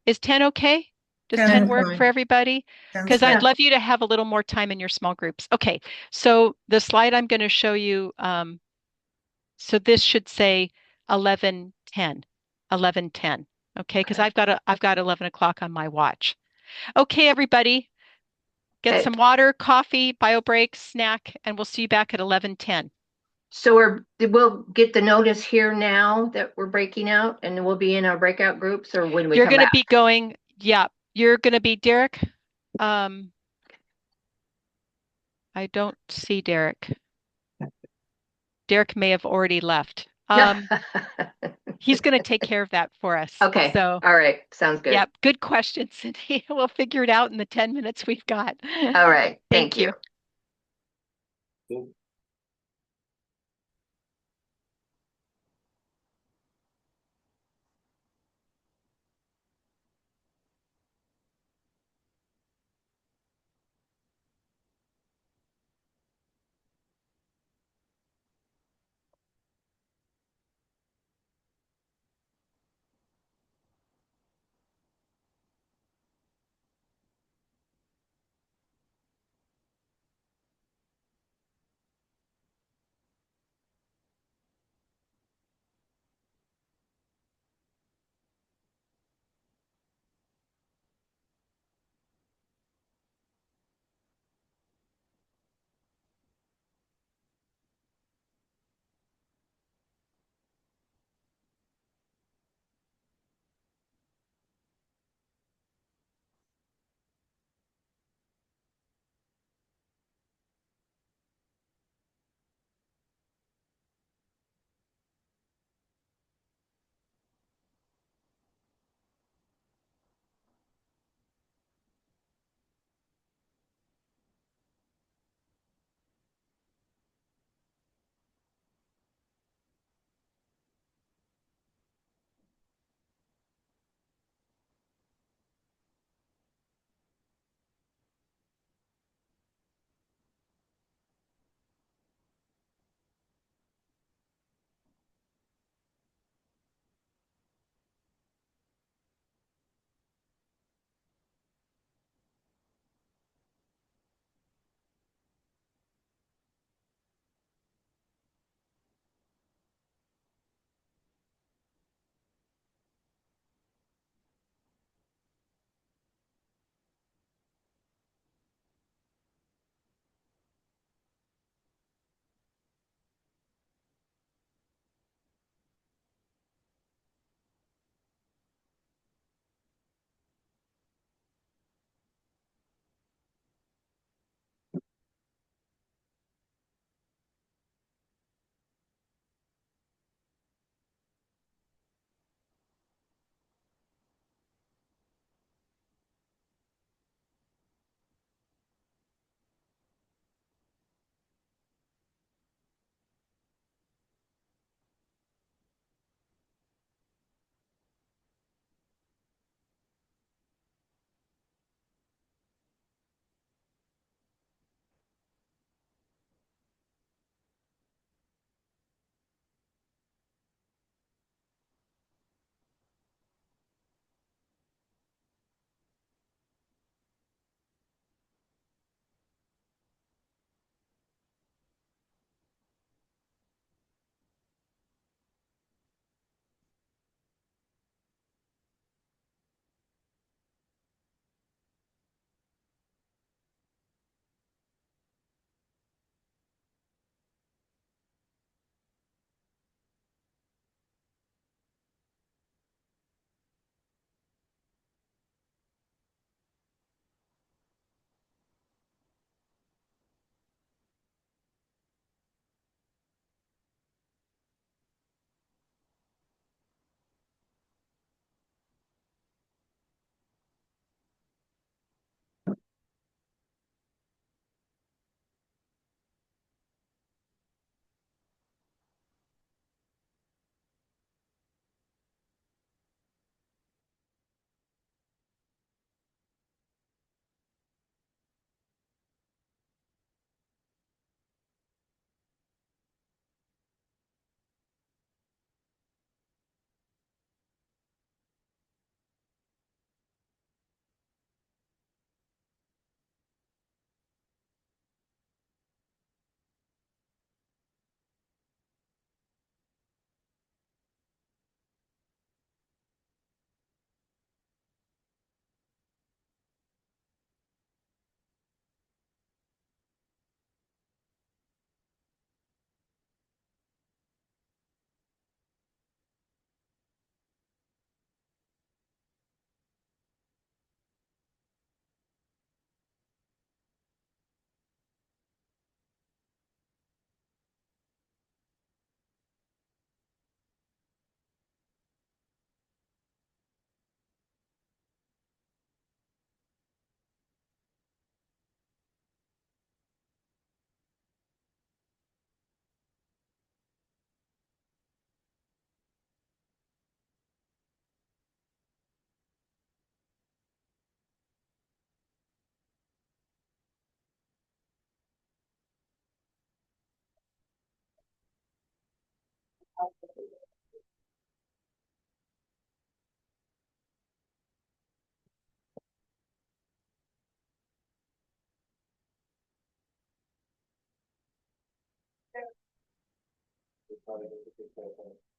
Is 10 okay? Does 10 work for everybody? Because I'd love you to have a little more time in your small groups. Okay, so the slide I'm going to show you, so this should say 11:10, 11:10. Okay, because I've got 11 o'clock on my watch. Okay, everybody, get some water, coffee, bio break, snack, and we'll see you back at 11:10. So we'll get the notice here now that we're breaking out, and we'll be in our breakout groups, or when we You're come going to back? be going, yeah, you're going to be Derek. I don't see Derek. Derek may have already left. He's going to take care of that for us. Okay. So, all right. Sounds good. Yep. Good question, Cindy. We'll figure it out in the 10 minutes we've got. All right. Thank you.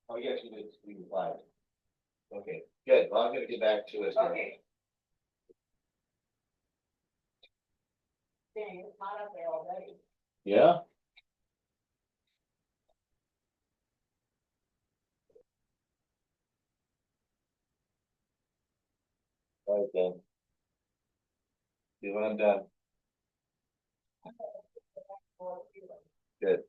Oh, yes, we replied. Okay, good. Well, I'm gonna get back to it. Okay. Dang, it's hot up there already. Yeah. All right, then. See when I'm done. Good.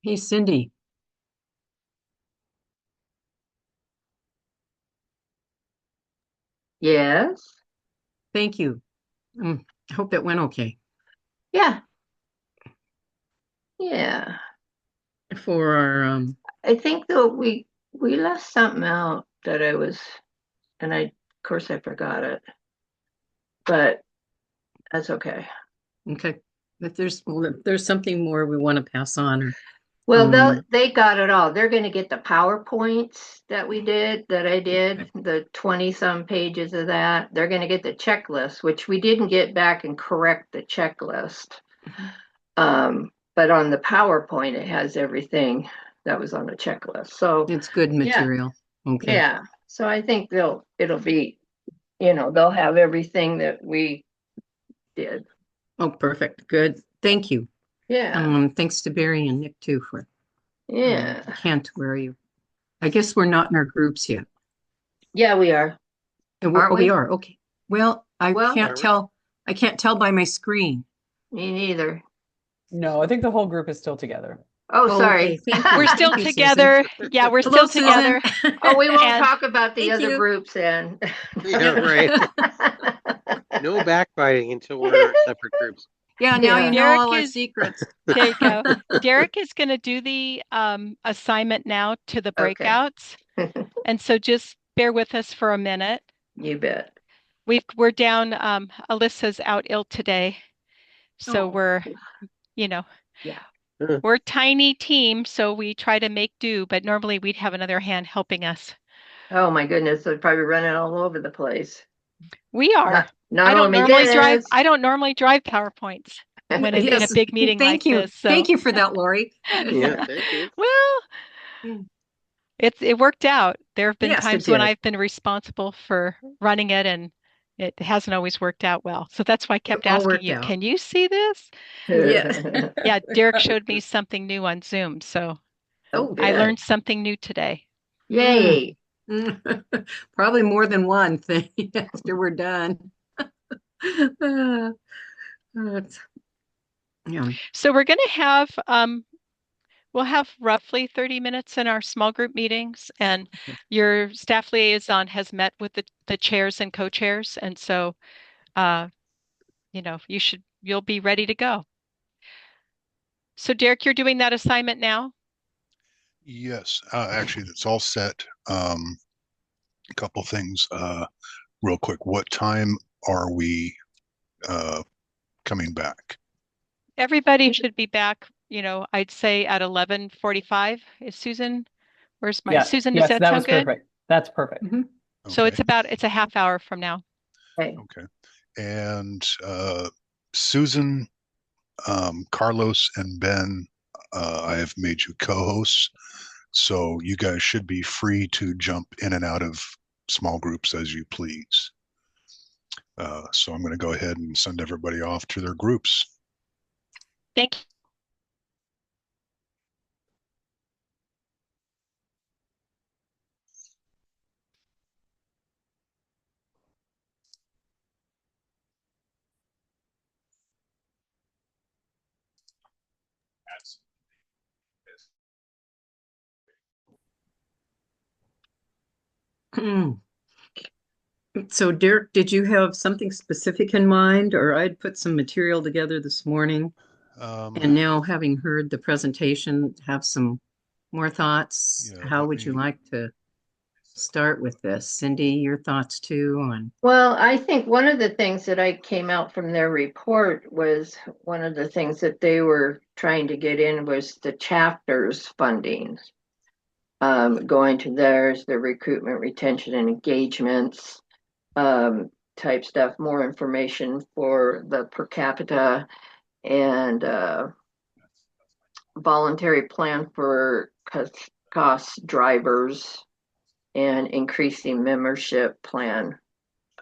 Hey, Cindy. Yes. Thank you. I hope it went okay. Yeah. Yeah. For our I think though we left something out that I was, and of course I forgot it, but that's okay. okay. If there's something more we want to pass on or Well, they got it all. They're going to get the PowerPoints that I did, the 20 some pages of that. They're going to get the checklist, which we didn't get back and correct the checklist. But on the PowerPoint, it has everything that was on the checklist. So it's good material. Okay. yeah. So I think it'll be, they'll have everything that we did. Oh, perfect. Good. Thank you. Yeah. Thanks to Barry and Nick too for Yeah. Kent, where are you? I guess we're not in our groups yet. Yeah, we are. Aren't We we? are. Okay. Well, I Well- can't tell. I can't tell by my screen. Me neither. No, I think the whole group is still together. Oh, Oh, sorry. okay. Thank you. We're still Thank you, together. Susan. Yeah, we're Hello, still together. Susan. Oh, we won't And- talk about the Thank other you. groups then. Yeah, right. No backbiting until we're separate groups. Yeah, now Yeah. you know Derek all our is- secrets. There you go. Derek is going to do the assignment now to the Okay. breakouts. And so just bear with us for a minute. You bet. We're down, Alyssa's out ill today. So Oh. we're, Yeah. we're a tiny team, so we try to make do, but normally we'd have another hand helping us. Oh my goodness, they're probably running all over the place. We are. Not I don't only normally drive. this. I don't normally drive PowerPoints when in a Yes. big meeting Thank like you. this. So Thank you for that, Lori. Yeah, thank you. well, it worked out. There have been Yes, it times when did. I've been responsible for running it, and it hasn't always worked out well. So that's why I kept all asking worked you, out. can you see this? Yeah. Yeah, Derek showed me something new on Zoom, so Oh, I good. learned something new today. Yay. Probably more than one thing after we're done. Yeah. So we're going to have We'll have roughly 30 minutes in our small group meetings, and your staff liaison has met with the chairs and co-chairs, and so you'll be ready to go. So Derek, you're doing that assignment now? Yes, actually, it's all set. A couple things, real quick. What time are we coming back? Everybody should be back, I'd say at 11:45. Is Susan, where's my, Susan, does Yes, that that sound was good? perfect. That's perfect. So Okay. it's a half hour from now. Okay. And Susan, Carlos, and Ben, I have made you co-hosts, so you guys should be free to jump in and out of small groups as you please. So I'm going to go ahead and send everybody off to their groups. Thank you. So Derek, did you have something specific in mind, or I'd put some material together this morning? And now, having heard the presentation, have some more thoughts. Yeah, How would you like to start with this? Cindy, your thoughts too on? Well, I think one of the things that I came out from their report was one of the things that they were trying to get in was the chapters funding. Going to theirs, the recruitment, retention, and engagements type stuff, more information for the per capita and voluntary plan for cost drivers and increasing membership plan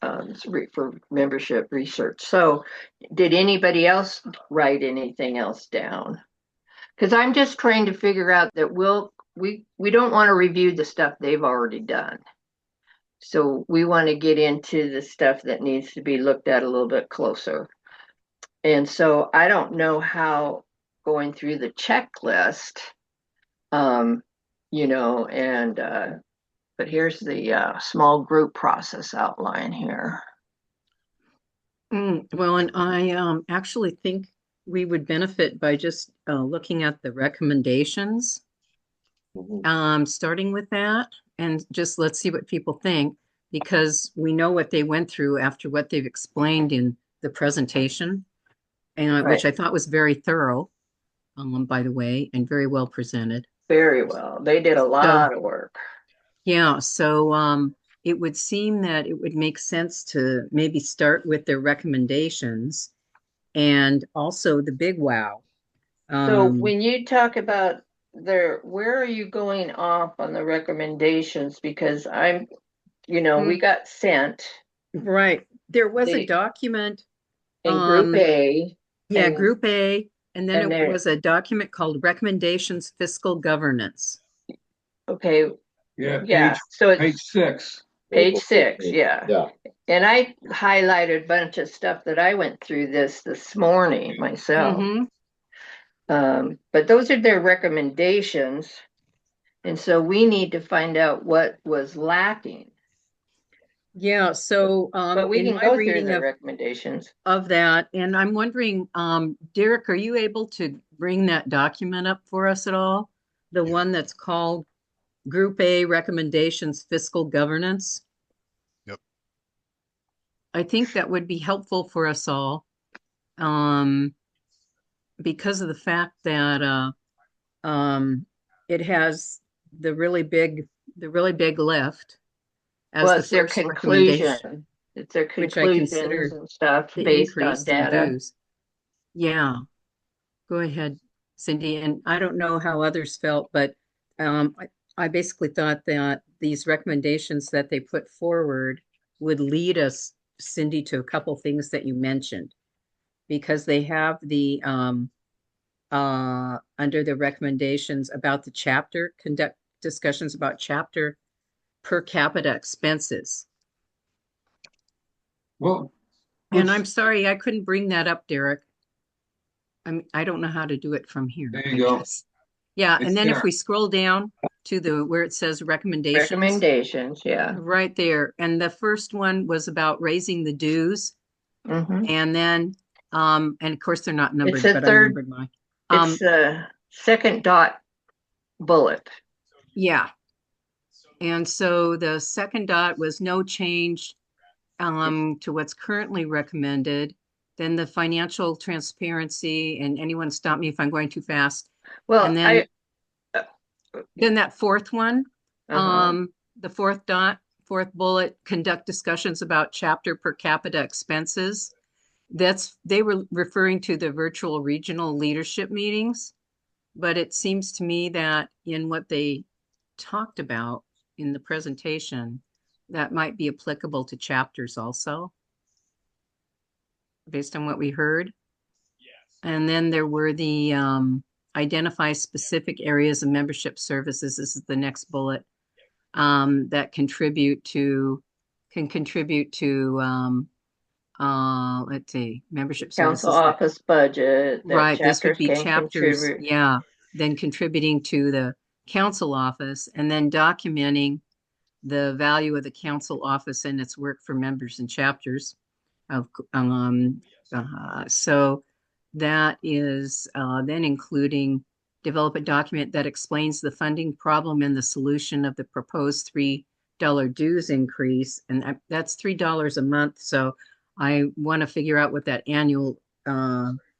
for membership research. So did anybody else write anything else down? Because I'm just trying to figure out that we don't want to review the stuff they've already done. So we want to get into the stuff that needs to be looked at a little bit closer. And so I don't know how going through the checklist, but here's the small group process outline here. Well, and I actually think we would benefit by just looking at the recommendations, starting with that, and just let's see what people think, because we know what they went through after what they've explained in the presentation, and which I thought was very thorough, by the way, and very well presented. Very well. They did a lot of work. Yeah, so it would seem that it would make sense to maybe start with their recommendations and also the big wow. So when you talk about where are you going off on the recommendations? Because we got sent. Right. There was a document in Group A. Yeah, Group A. And then it was a document called Recommendations Fiscal Governance. Okay. Yeah. So it's page 6. Page 6, yeah. And I highlighted a bunch of stuff that I went through this morning myself. But those are their recommendations. And so we need to find out what was lacking. Yeah, so but we can go through the recommendations of that. And I'm wondering, Derek, are you able to bring that document up for us at all? The one that's called Group A Recommendations Fiscal Governance? Yep. I think that would be helpful for us all, because of the fact that it has the really big lift as the their first recommendation, conclusion. It's their which I conclusions consider and stuff the based on increase in data. dues. Yeah, go ahead, Cindy. And I don't know how others felt, but I basically thought that these recommendations that they put forward would lead us, Cindy, to a couple things that you mentioned, because they have the under the recommendations about the chapter, conduct discussions about chapter per capita expenses. Well, and I'm sorry, I couldn't bring that up, Derek. I don't know how to do it from here. There you go. Guess. Yeah, It's and then if there. we scroll down to where it says recommendations, Recommendations, yeah. right there. And the first one was about raising the dues. And then, and of course they're not numbered, It's a but I third, numbered mine. it's the second dot bullet. Yeah. And so the second dot was no change to what's currently recommended. Then the financial transparency, and anyone stop me if I'm going too fast. Well, and then that fourth one, the fourth bullet, conduct discussions about chapter per capita expenses. They were referring to the virtual regional leadership meetings, but it seems to me that in what they talked about in the presentation, that might be applicable to chapters also, based on what we heard. And then there were the identify specific areas of membership services. This is the next bullet, that can contribute to let's see, membership council services. office budget. Right, this would Chapters be can chapters, contribute. yeah, then contributing to the council office, and then documenting the value of the council office and its work for members and chapters. So that is then including develop a document that explains the funding problem and the solution of the proposed $3 dues increase, and that's $3 a month. So I want to figure out what that annual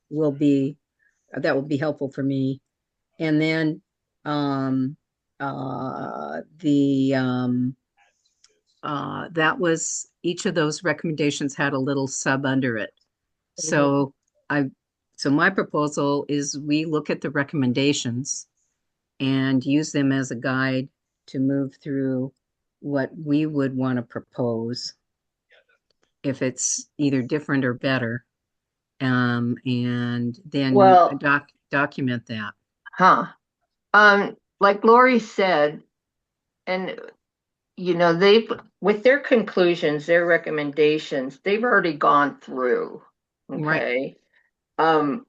will be. That will be helpful for me. And then that was, each of those recommendations had a little sub under it. So my proposal is we look at the recommendations and use them as a guide to move through what we would want to propose, if it's either different or better, and then document that. Like Lori said, and they've, with their conclusions, their recommendations, they've already gone through, okay? Right.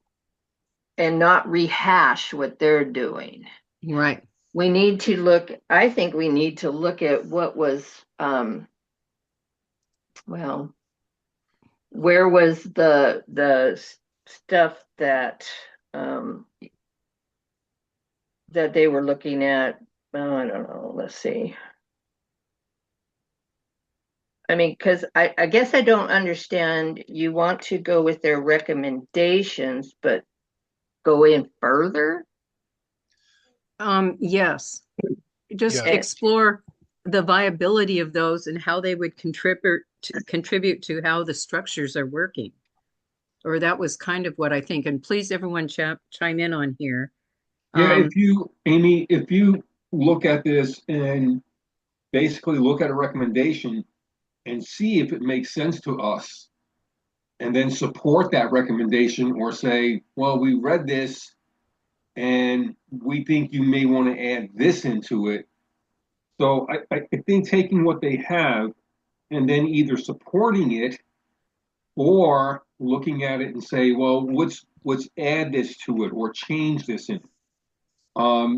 And not rehash what they're doing. Right. I think we need to look at what was, where was the stuff that that they were looking at. Oh, I don't know. Let's see. I mean, because I guess I don't understand. You want to go with their recommendations, but go in further? Yes. Just explore the viability of those and how they would contribute to how the structures are working. Or that was kind of what I think. And please, everyone chime in on here. Yeah, Amy, if you look at this and basically look at a recommendation and see if it makes sense to us, and then support that recommendation, or say, well, we read this and we think you may want to add this into it. So I think taking what they have and then either supporting it or looking at it and say, well, let's add this to it or change this in.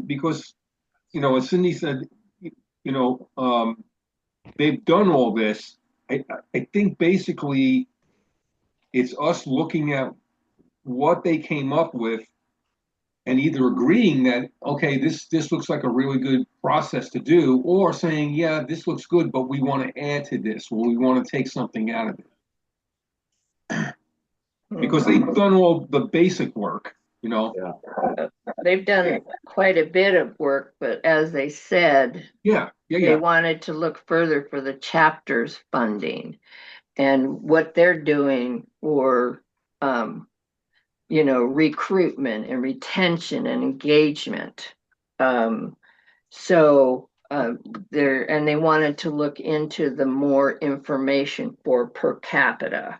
Because, as Cindy said, they've done all this. I think basically it's us looking at what they came up with and either agreeing that, okay, this looks like a really good process to do, or saying, yeah, this looks good, but we want to add to this, or we want to take something out of it. Because they've done all the basic work, Yeah. They've done quite a bit of work, but as they said, they wanted to look further for the chapters funding and what they're doing for recruitment and retention and engagement. And they wanted to look into the more information for per capita.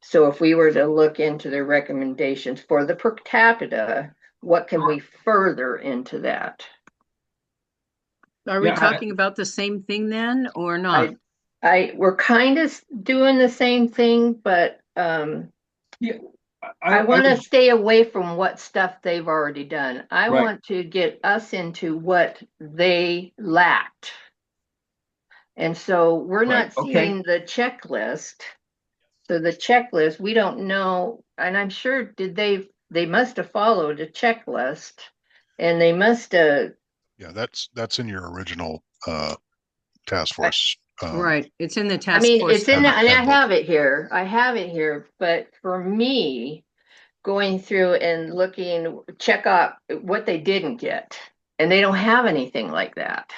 So if we were to look into their recommendations for the per capita, what can we further into that? Are we talking about the same thing then, or not? We're kind of doing the same thing, but yeah, I I want to would, stay away from what stuff they've already done. I right, want to get us into what they lacked. And so we're right, not okay. seeing the checklist. So the checklist, we don't know, and I'm sure they must have followed a checklist and they must have. Yeah, that's in your original task I, force Right. It's in the I task mean, force. it's in the, and I handbook. have it here. I have it here, but for me, going through and looking, check out what they didn't get. And they don't have anything like that.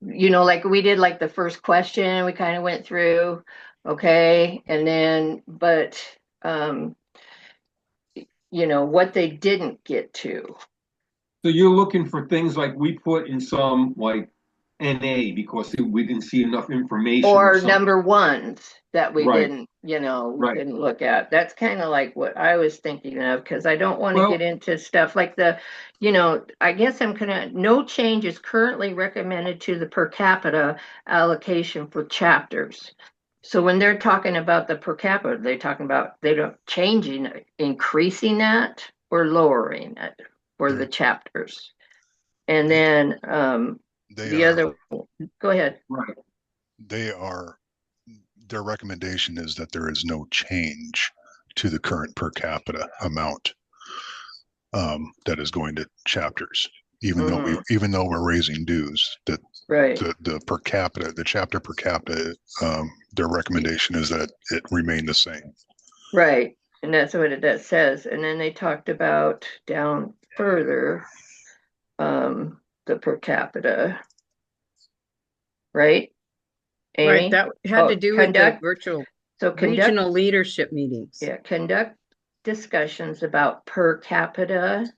Like we did like the first question, we kind of went through, okay, and then, but what they didn't get to. So you're looking for things like we put in some like NA because we didn't see enough information or Or something. number ones that we Right, didn't, right. didn't look at. That's kind of like what I was thinking of, because I don't want to get Well, into stuff like I guess I'm gonna, no change is currently recommended to the per capita allocation for chapters. So when they're talking about the per capita, they're talking about they don't changing, increasing that or lowering it for the They're, chapters. And they then they the are other, go ahead. right. they are their recommendation is that there is no change to the current per capita amount that is going to chapters, Mhm. even though we're raising dues. That Right. the per capita, the chapter per capita, their recommendation is that it remain the same. Right. And that's what that says. And then they talked about down further, the per capita, right? Right. Amy? That had to Oh, do with the conduct. virtual So conduct, regional leadership meetings. yeah, conduct discussions about per capita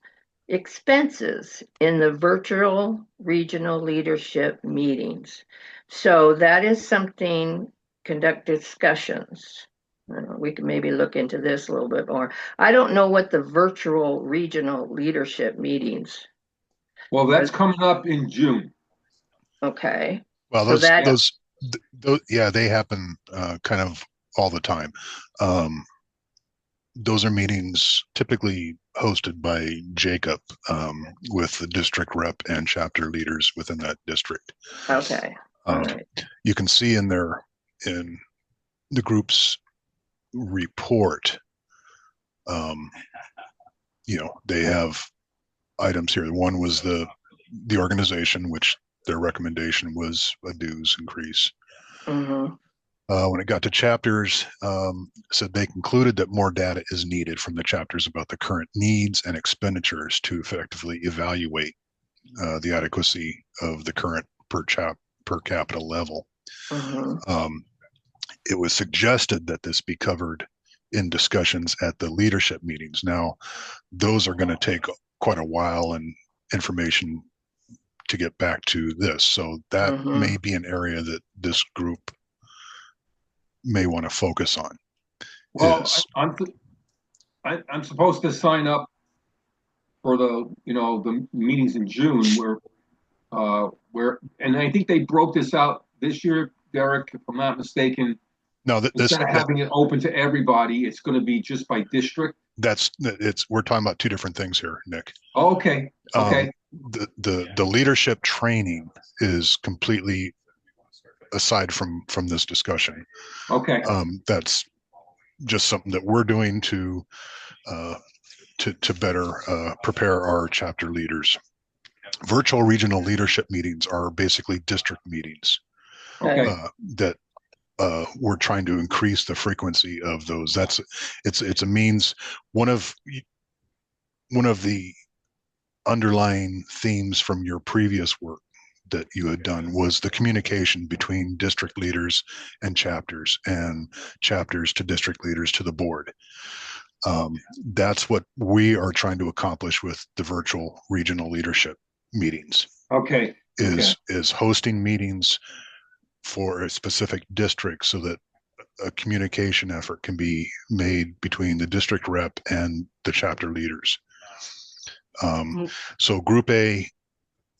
expenses in the virtual regional leadership meetings. So that is something, conduct discussions. We can maybe look into this a little bit more. I don't know what the virtual regional leadership meetings. Well, that's coming up in June. Okay. Well, So that, Yeah. those yeah, they happen kind of all the time. Those are meetings typically hosted by Jacob with the district rep and chapter leaders within that district. okay. All right. You can see in the group's report, they have items here. One was the organization, which their recommendation was a dues increase. Mm-hmm. When it got to chapters, said they concluded that more data is needed from the chapters about the current needs and expenditures to effectively evaluate the adequacy of the current per capita level. Mm-hmm. It was suggested that this be covered in discussions at the leadership meetings. Now, those are going to take quite a while and information to get back to this. So that may be an area that this group may want to focus on. Well, I'm supposed to sign up for the meetings in June and I think they broke this out this year, Derek, if I'm not mistaken. No, Instead of having it open to everybody, it's going to be just by district. We're talking about two different things here, Nick. Okay. Okay. The leadership training is completely aside from this discussion. Okay. That's just something that we're doing to better prepare our chapter leaders. Virtual regional leadership meetings are basically district meetings. Okay. That we're trying to increase the frequency of those. It's a means. One of the underlying themes from your previous work that you had done was the communication between district leaders and chapters to district leaders to the board. That's what we are trying to accomplish with the virtual regional leadership meetings. Okay. Is hosting meetings for a specific district so that a communication effort can be made between the district rep and the chapter leaders. So Group A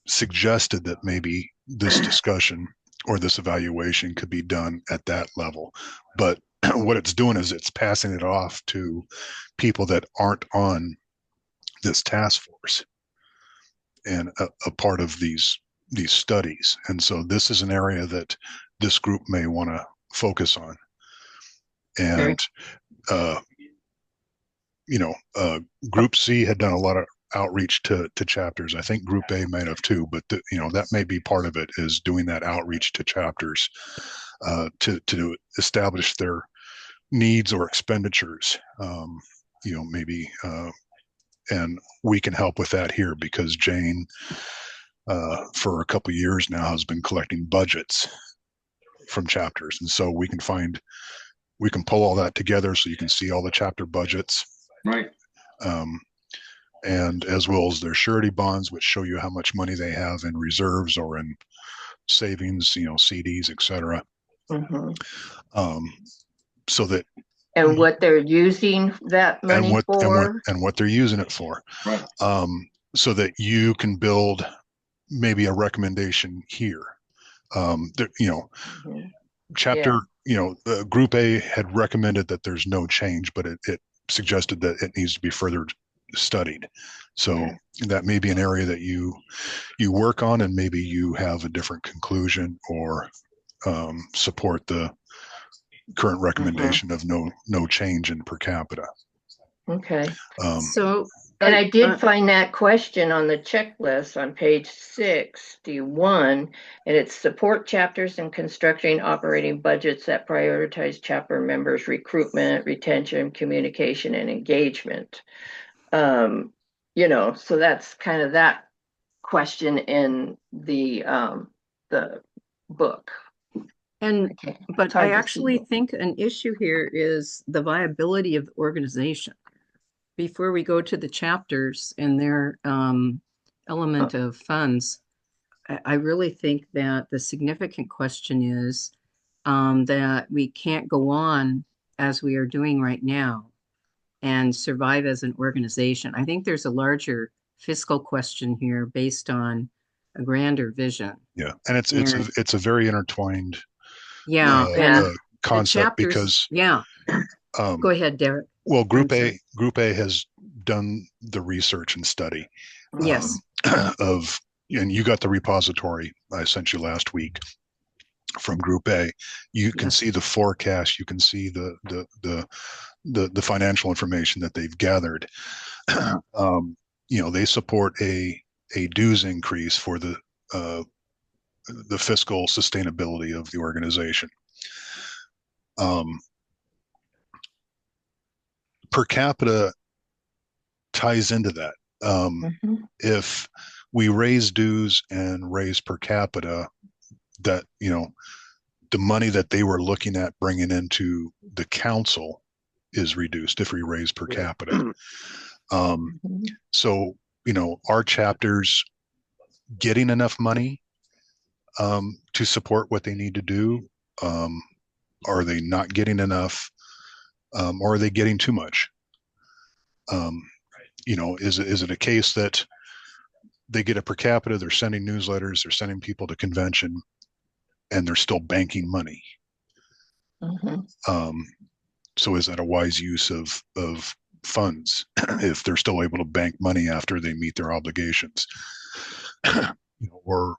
suggested that maybe this discussion or this evaluation could be done at that level, but what it's doing is it's passing it off to people that aren't on this task force and a part of these studies. And so this is an area that this group may want to focus on. And Group C had done a lot of outreach to chapters. I think Group A might have too, but that may be part of it, is doing that outreach to chapters to establish their needs or expenditures. Maybe and we can help with that here, because Jane, for a couple of years now, has been collecting budgets from chapters, and so we can pull all that together so you can see all the chapter budgets. Right. And as well as their surety bonds, which show you how much money they have in reserves or in savings, CDs, etc. So that and what they're using that money for, and what they're using it for. Right. So that you can build maybe a recommendation here. Chapter, Group A had recommended that there's no change, but it suggested that it needs to be further studied. So that may be an area that you work on, and maybe you have a different conclusion or support the current recommendation of no change in per capita. Okay. So, and I did find that question on the checklist on page 61, and it's support chapters in constructing operating budgets that prioritize chapter members' recruitment, retention, communication, and engagement. So that's kind of that question in the book. But I actually think an issue here is the viability of the organization. Before we go to the chapters and their element of funds, I really think that the significant question is that we can't go on as we are doing right now and survive as an organization. I think there's a larger fiscal question here based on a grander vision. Yeah, and it's a very intertwined concept, because go ahead, Derek. Well, Group A has done the research and study. Yes. And you got the repository I sent you last week from Group A. You can see the forecast. You can see the financial information that they've gathered. They support a dues increase for the fiscal sustainability of the organization. Per capita ties into that. If we raise dues and raise per capita, that the money that they were looking at bringing into the council is reduced if we raise per capita. So our chapters getting enough money to support what they need to do? Are they not getting enough? Or are they getting too much? Is it a case that they get a per capita, they're sending newsletters, they're sending people to convention, and they're still banking money? So is that a wise use of funds if they're still able to bank money after they meet their obligations? Or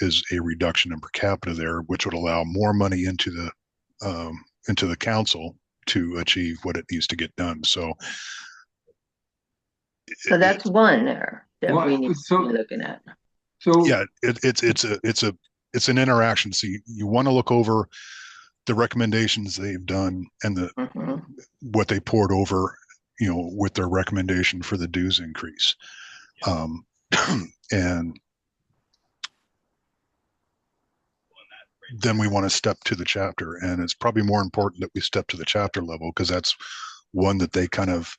is a reduction in per capita there, which would allow more money into the council to achieve what it needs to get done? So that's one there that we need to be looking at. So yeah, it's an interaction. So you want to look over the recommendations they've done and what they poured over, with their recommendation for the dues increase, and then we want to step to the chapter. And it's probably more important that we step to the chapter level, because that's one that they kind of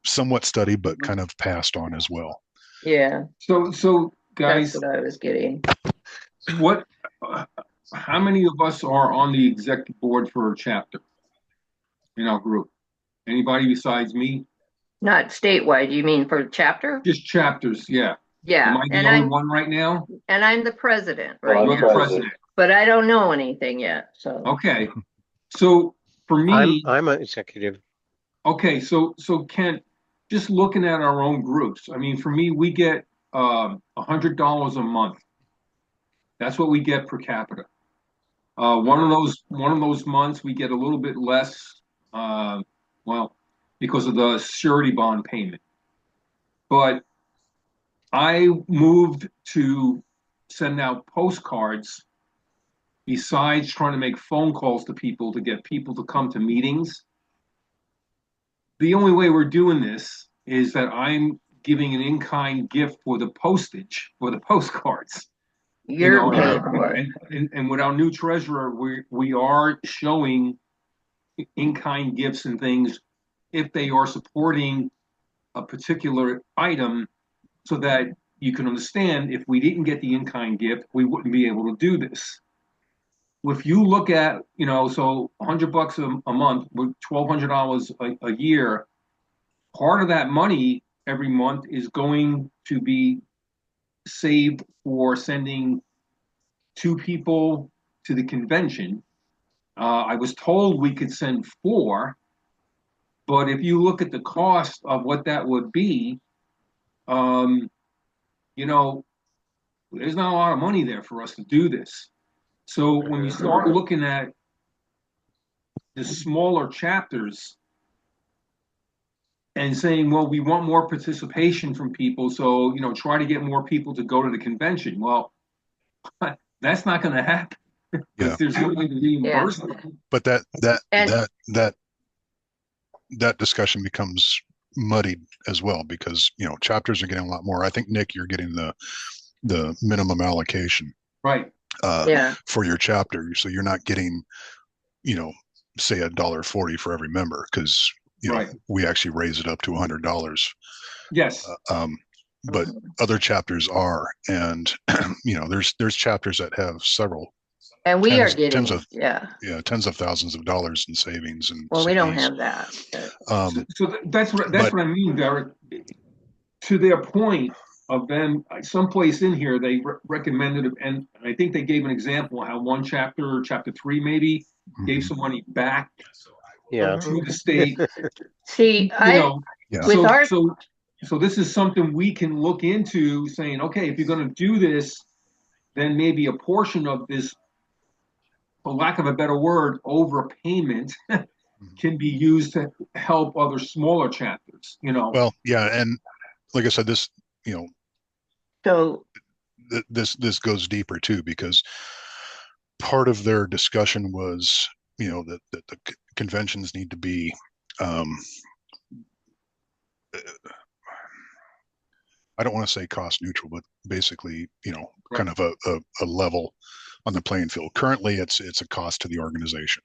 somewhat studied, but kind of passed on as well. Yeah. So guys, that's what I was getting. How many of us are on the executive board for a chapter in our group? Anybody besides me? Not statewide, you mean for chapter? Just chapters, yeah. Yeah. Am I the only one right now? And I'm the president right You're now. the president. But I don't know anything yet. So okay. So for me, I'm an executive. okay, so Kent, just looking at our own groups, I mean, for me, we get $100 a month. That's what we get per capita. One of those months we get a little bit less, uh, well, because of the surety bond payment. But I moved to send out postcards besides trying to make phone calls to people to get people to come to meetings. The only way we're doing this is that I'm giving an in-kind gift for the postage for the postcards. You're paid for it. And with our new treasurer, we are showing in-kind gifts and things if they are supporting a particular item, so that you can understand if we didn't get the in-kind gift, we wouldn't be able to do this. If you look at, so $100 a month with $1,200 a year, part of that money every month is going to be saved for sending 2 people to the convention. I was told we could send 4, but if you look at the cost of what that would be, um, you know, there's not a lot of money there for us to do this. So when you start looking at the smaller chapters and saying, well, we want more participation from people, so try to get more people to go to the convention. Well, that's not going to happen because there's no way to reimburse them. But that discussion becomes muddied as well, because chapters are getting a lot more. I think, Nick, you're getting the minimum allocation right for your chapter, so you're not getting say $1.40 for every member, because we actually raise it up to $100. Yes. But other chapters are, and there's chapters that have several, and we are getting tens of thousands of dollars in savings. And well, we don't have that. So that's what I mean, Derek. To their point of them, someplace in here they recommended, and I think they gave an example how one chapter 3 maybe, gave some money back to the state. See, So this is something we can look into, saying, okay, if you're going to do this, then maybe a portion of this, for lack of a better word, overpayment can be used to help other smaller chapters. Well, yeah, and like I said, this so this goes deeper too, because part of their discussion was that the conventions need to be I don't want to say cost neutral, but basically, kind of a level on the playing field. Currently, it's a cost to the organization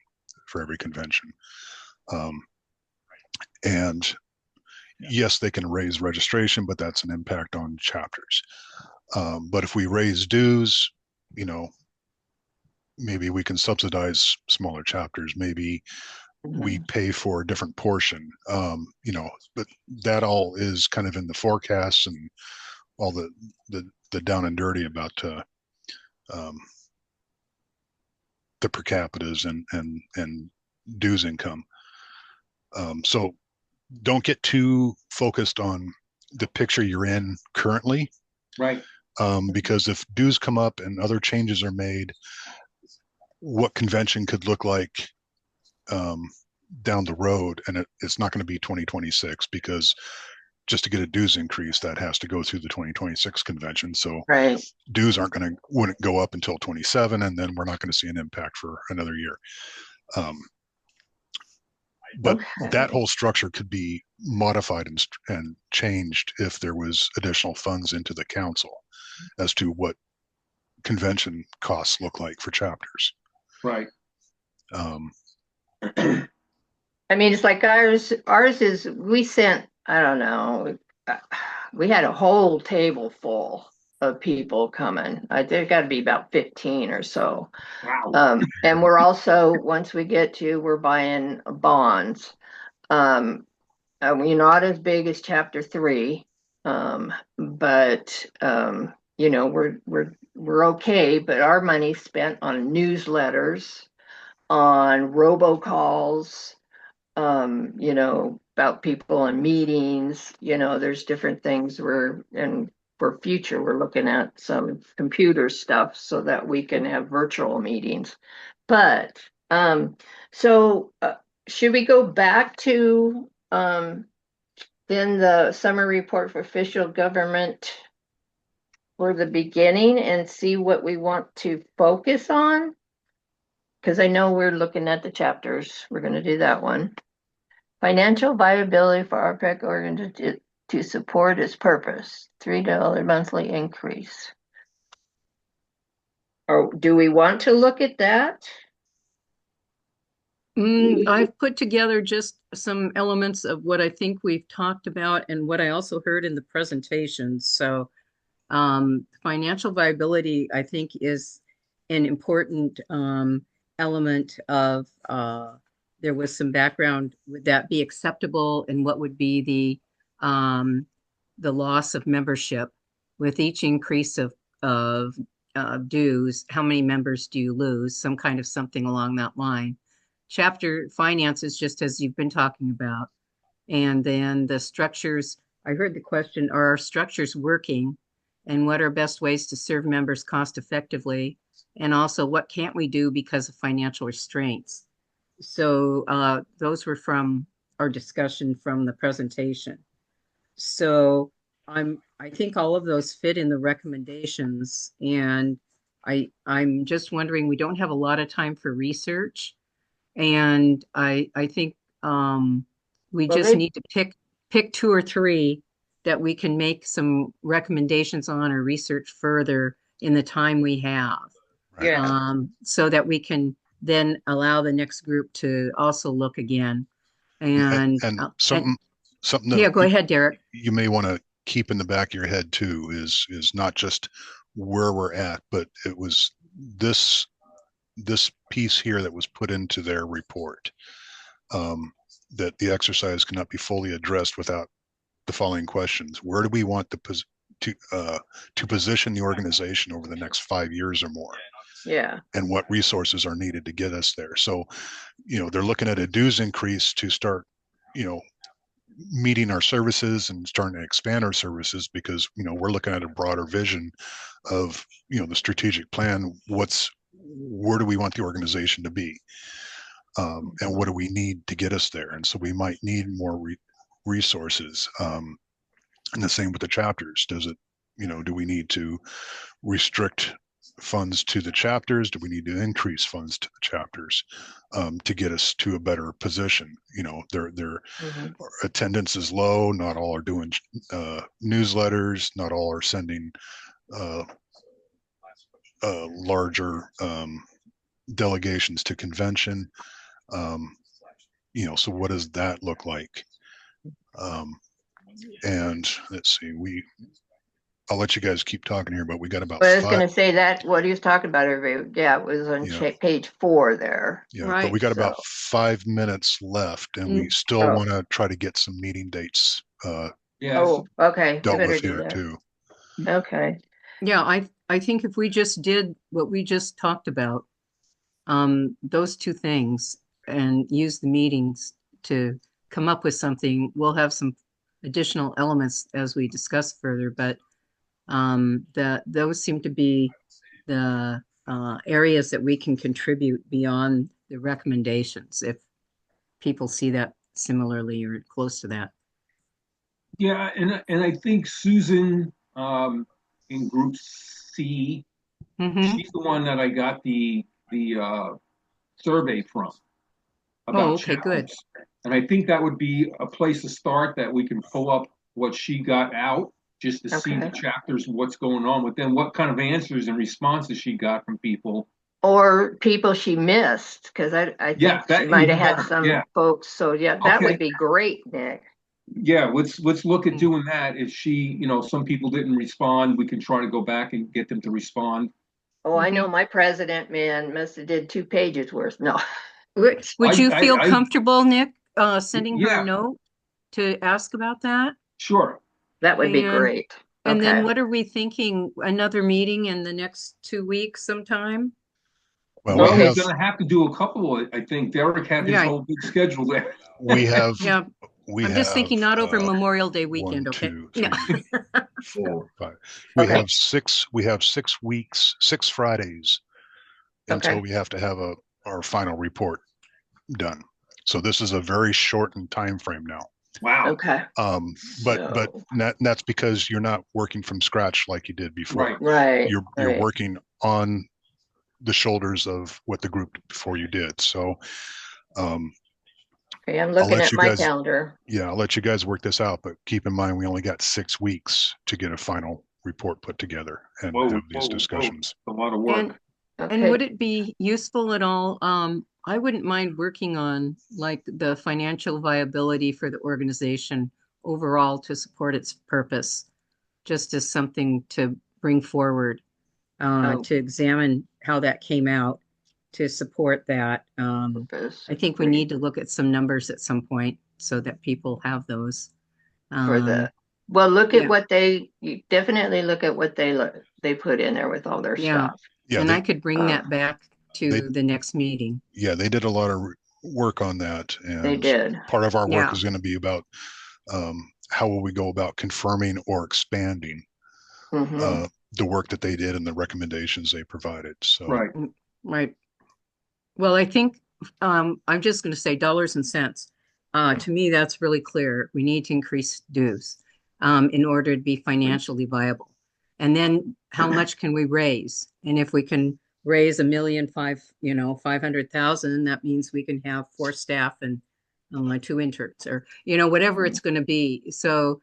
for every convention. And yes, they can raise registration, but that's an impact on chapters. But if we raise dues, maybe we can subsidize smaller chapters. Maybe we pay for a different portion, but that all is kind of in the forecasts and all the down and dirty about the per capitas and dues income. So don't get too focused on the picture you're in currently. Right. Because if dues come up and other changes are made, what convention could look like down the road, and it's not going to be 2026, because just to get a dues increase, that has to go through the 2026 convention. So dues wouldn't go up until 27, and then we're not going to see an impact for another year. But that whole structure could be modified and changed if there was additional funds into the council as to what convention costs look like for chapters. Right. I mean, it's like ours is, we sent, I don't know, we had a whole table full of people coming. There's got to be about 15 or so. Wow. And we're also, once we get to, we're buying bonds. We're not as big as chapter 3, but we're okay. But our money's spent on newsletters, on robocalls, you know, about people in meetings, you know, there's different things and for future, we're looking at some computer stuff so that we can have virtual meetings. But, so should we go back to, then the summary report for official government for the beginning and see what we want to focus on? Because I know we're looking at the chapters. We're going to do that one. Financial viability for RPEC organization to support its purpose, $3 monthly increase. Or do we want to look at that? I've put together just some elements of what I think we've talked about and what I also heard in the presentation. So financial viability, I think, is an important element of, there was some background, would that be acceptable, and what would be the loss of membership with each increase of dues? How many members do you lose? Some kind of something along that line. Chapter finances, just as you've been talking about. And then the structures, I heard the question, are our structures working? And what are best ways to serve members cost effectively? And also, what can't we do because of financial restraints? So those were from our discussion from the presentation. So I think all of those fit in the recommendations. And I'm just wondering, we don't have a lot of time for research. And I think we just need to pick two or three that we can make some recommendations on or research further in the time we have. Yeah. So that we can then allow the next group to also look again. And something yeah, go ahead, Derek. You may want to keep in the back of your head too is not just where we're at, but it was this piece here that was put into their report, that the exercise cannot be fully addressed without the following questions. Where do we want to position the organization over the next 5 years or more? Yeah. And what resources are needed to get us there? So, you know, they're looking at a dues increase to start, you know, meeting our services and starting to expand our services, because, you know, we're looking at a broader vision of, you know, the strategic plan. Where do we want the organization to be? And what do we need to get us there? And so we might need more resources. And the same with the chapters. Does it, you know, do we need to restrict funds to the chapters? Do we need to increase funds to the chapters to get us to a better position? You know, their attendance is low. Not all are doing newsletters. Not all are sending larger delegations to convention. You know, so what does that look like? And let's see, I'll let you guys keep talking here, but we got about I was going to say that what he was talking about, yeah, it was on page 4 there. Yeah, right. But we got about 5 minutes left, and we still want to try to get some meeting dates. Oh, okay. Dealt with here too. Okay. Yeah, I think if we just did what we just talked about, those two things, and use the meetings to come up with something, we'll have some additional elements as we discuss further, but those seem to be the areas that we can contribute beyond the recommendations, if people see that similarly or close to that. Yeah, and I think Susan in group C, she's the one that I got the survey from about okay, good. And I think that would be a place to start, that we can pull up what she got out, just to see the chapters and what's going on with them, what kind of answers and responses she got from people. Or people she missed, because I think she might have had some folks. So that would be great, Nick. Yeah, let's look at doing that. If she, you know, some people didn't respond, we can try to go back and get them to respond. Oh, I know my president, man, must have did 2 pages worth. No. Would you feel comfortable, Nick, sending her a note to ask about that? Sure. That would be great. And then what are we thinking? Another meeting in the next 2 weeks sometime? Well, Well, we we're have gonna have to do a couple. I think Derek had his Yeah. whole big schedule there. we have Yeah. we I'm just have thinking not over Memorial Day one, weekend, okay? two, No. three, four, five. We Okay. have 6 weeks, 6 Fridays until Okay. we have to have our final report done. So this is a very shortened time frame now. Wow. Okay. But that's because you're not working from scratch like you did before. Right. Right. You're right. working on the shoulders of what the group before you did. So Okay, I'm I'll looking let at you my guys, calendar. yeah, I'll let you guys work this out, but keep in mind we only got 6 weeks to get a final report put together and Whoa, have these whoa, discussions. whoa. A lot of work. And would it be useful at all? I wouldn't mind working on like the financial viability for the organization overall to support its purpose, just as something to bring forward, to examine how that came out, to support that. I think we need to look at some numbers at some point so that people have those. For the well, look at yeah. what you definitely look at what they put in there with all their stuff. Yeah, and I could bring that back to the next meeting. Yeah, they did a lot of work on that, and They did. part of our work Yeah. is going to be about how will we go about confirming or expanding the work that they did and the recommendations they provided. So Right. Well, I think I'm just going to say dollars and cents. To me, that's really clear. We need to increase dues in order to be financially viable. And then how much can we raise? And if we can raise $1,500,000, that means we can have 4 staff and 2 interns, or whatever it's going to be. So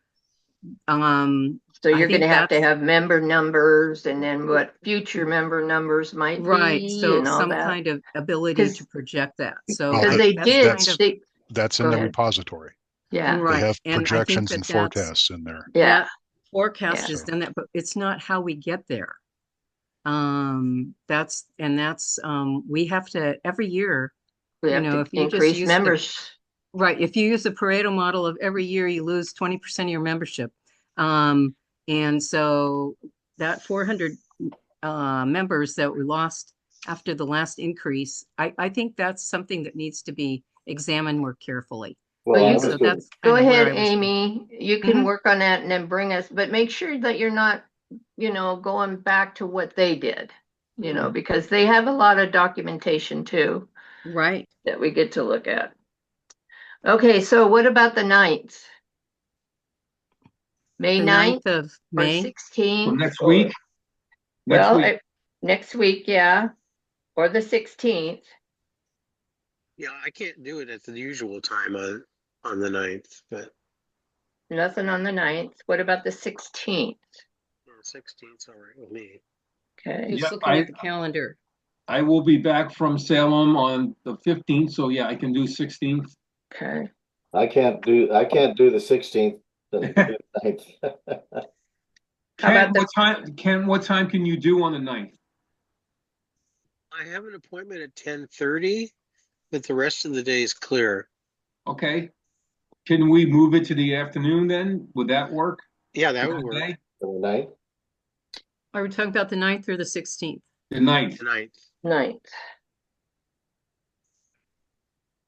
you're going to have to have member numbers, and then what future member numbers might right. be, So and all some that. kind of ability to project that. So well, they did. That's in the repository. Yeah. They Right. have And I think projections and that's forecasts in there. Yeah. That forecast Yeah. has done that, but it's not how we get there. That's we have to every year, We have to if you just increase use members. right, if you use the Pareto model of every year you lose 20% of your membership. And so that 400 members that we lost after the last increase, I think that's something that needs to be examined more carefully. Well, so that's go kind of where ahead, I was Amy. You can work on that and then bring us, but make sure that you're not, going back to what they did, because they have a lot of documentation too. Right. That we get to look at. Okay, so what about the 9th? May The 9th 9th of May? or 16th? Well, next week? Next week, yeah. Or the 16th. Yeah, I can't do it at the usual time on the 9th, but Nothing on the 9th. What about the 16th? 16th's all right with me. Okay. Just looking at the calendar. I will be back from Salem on the 15th, so yeah, I can do 16th. Okay. I can't do the 16th. Ken, what time can you do on the 9th? I have an appointment at 10:30, but the rest of the day is clear. Okay. Can we move it to the afternoon then? Would that work? Yeah, that would work. The 9th? Are we talking about the 9th or the 16th? The 9th. The 9th. 9th.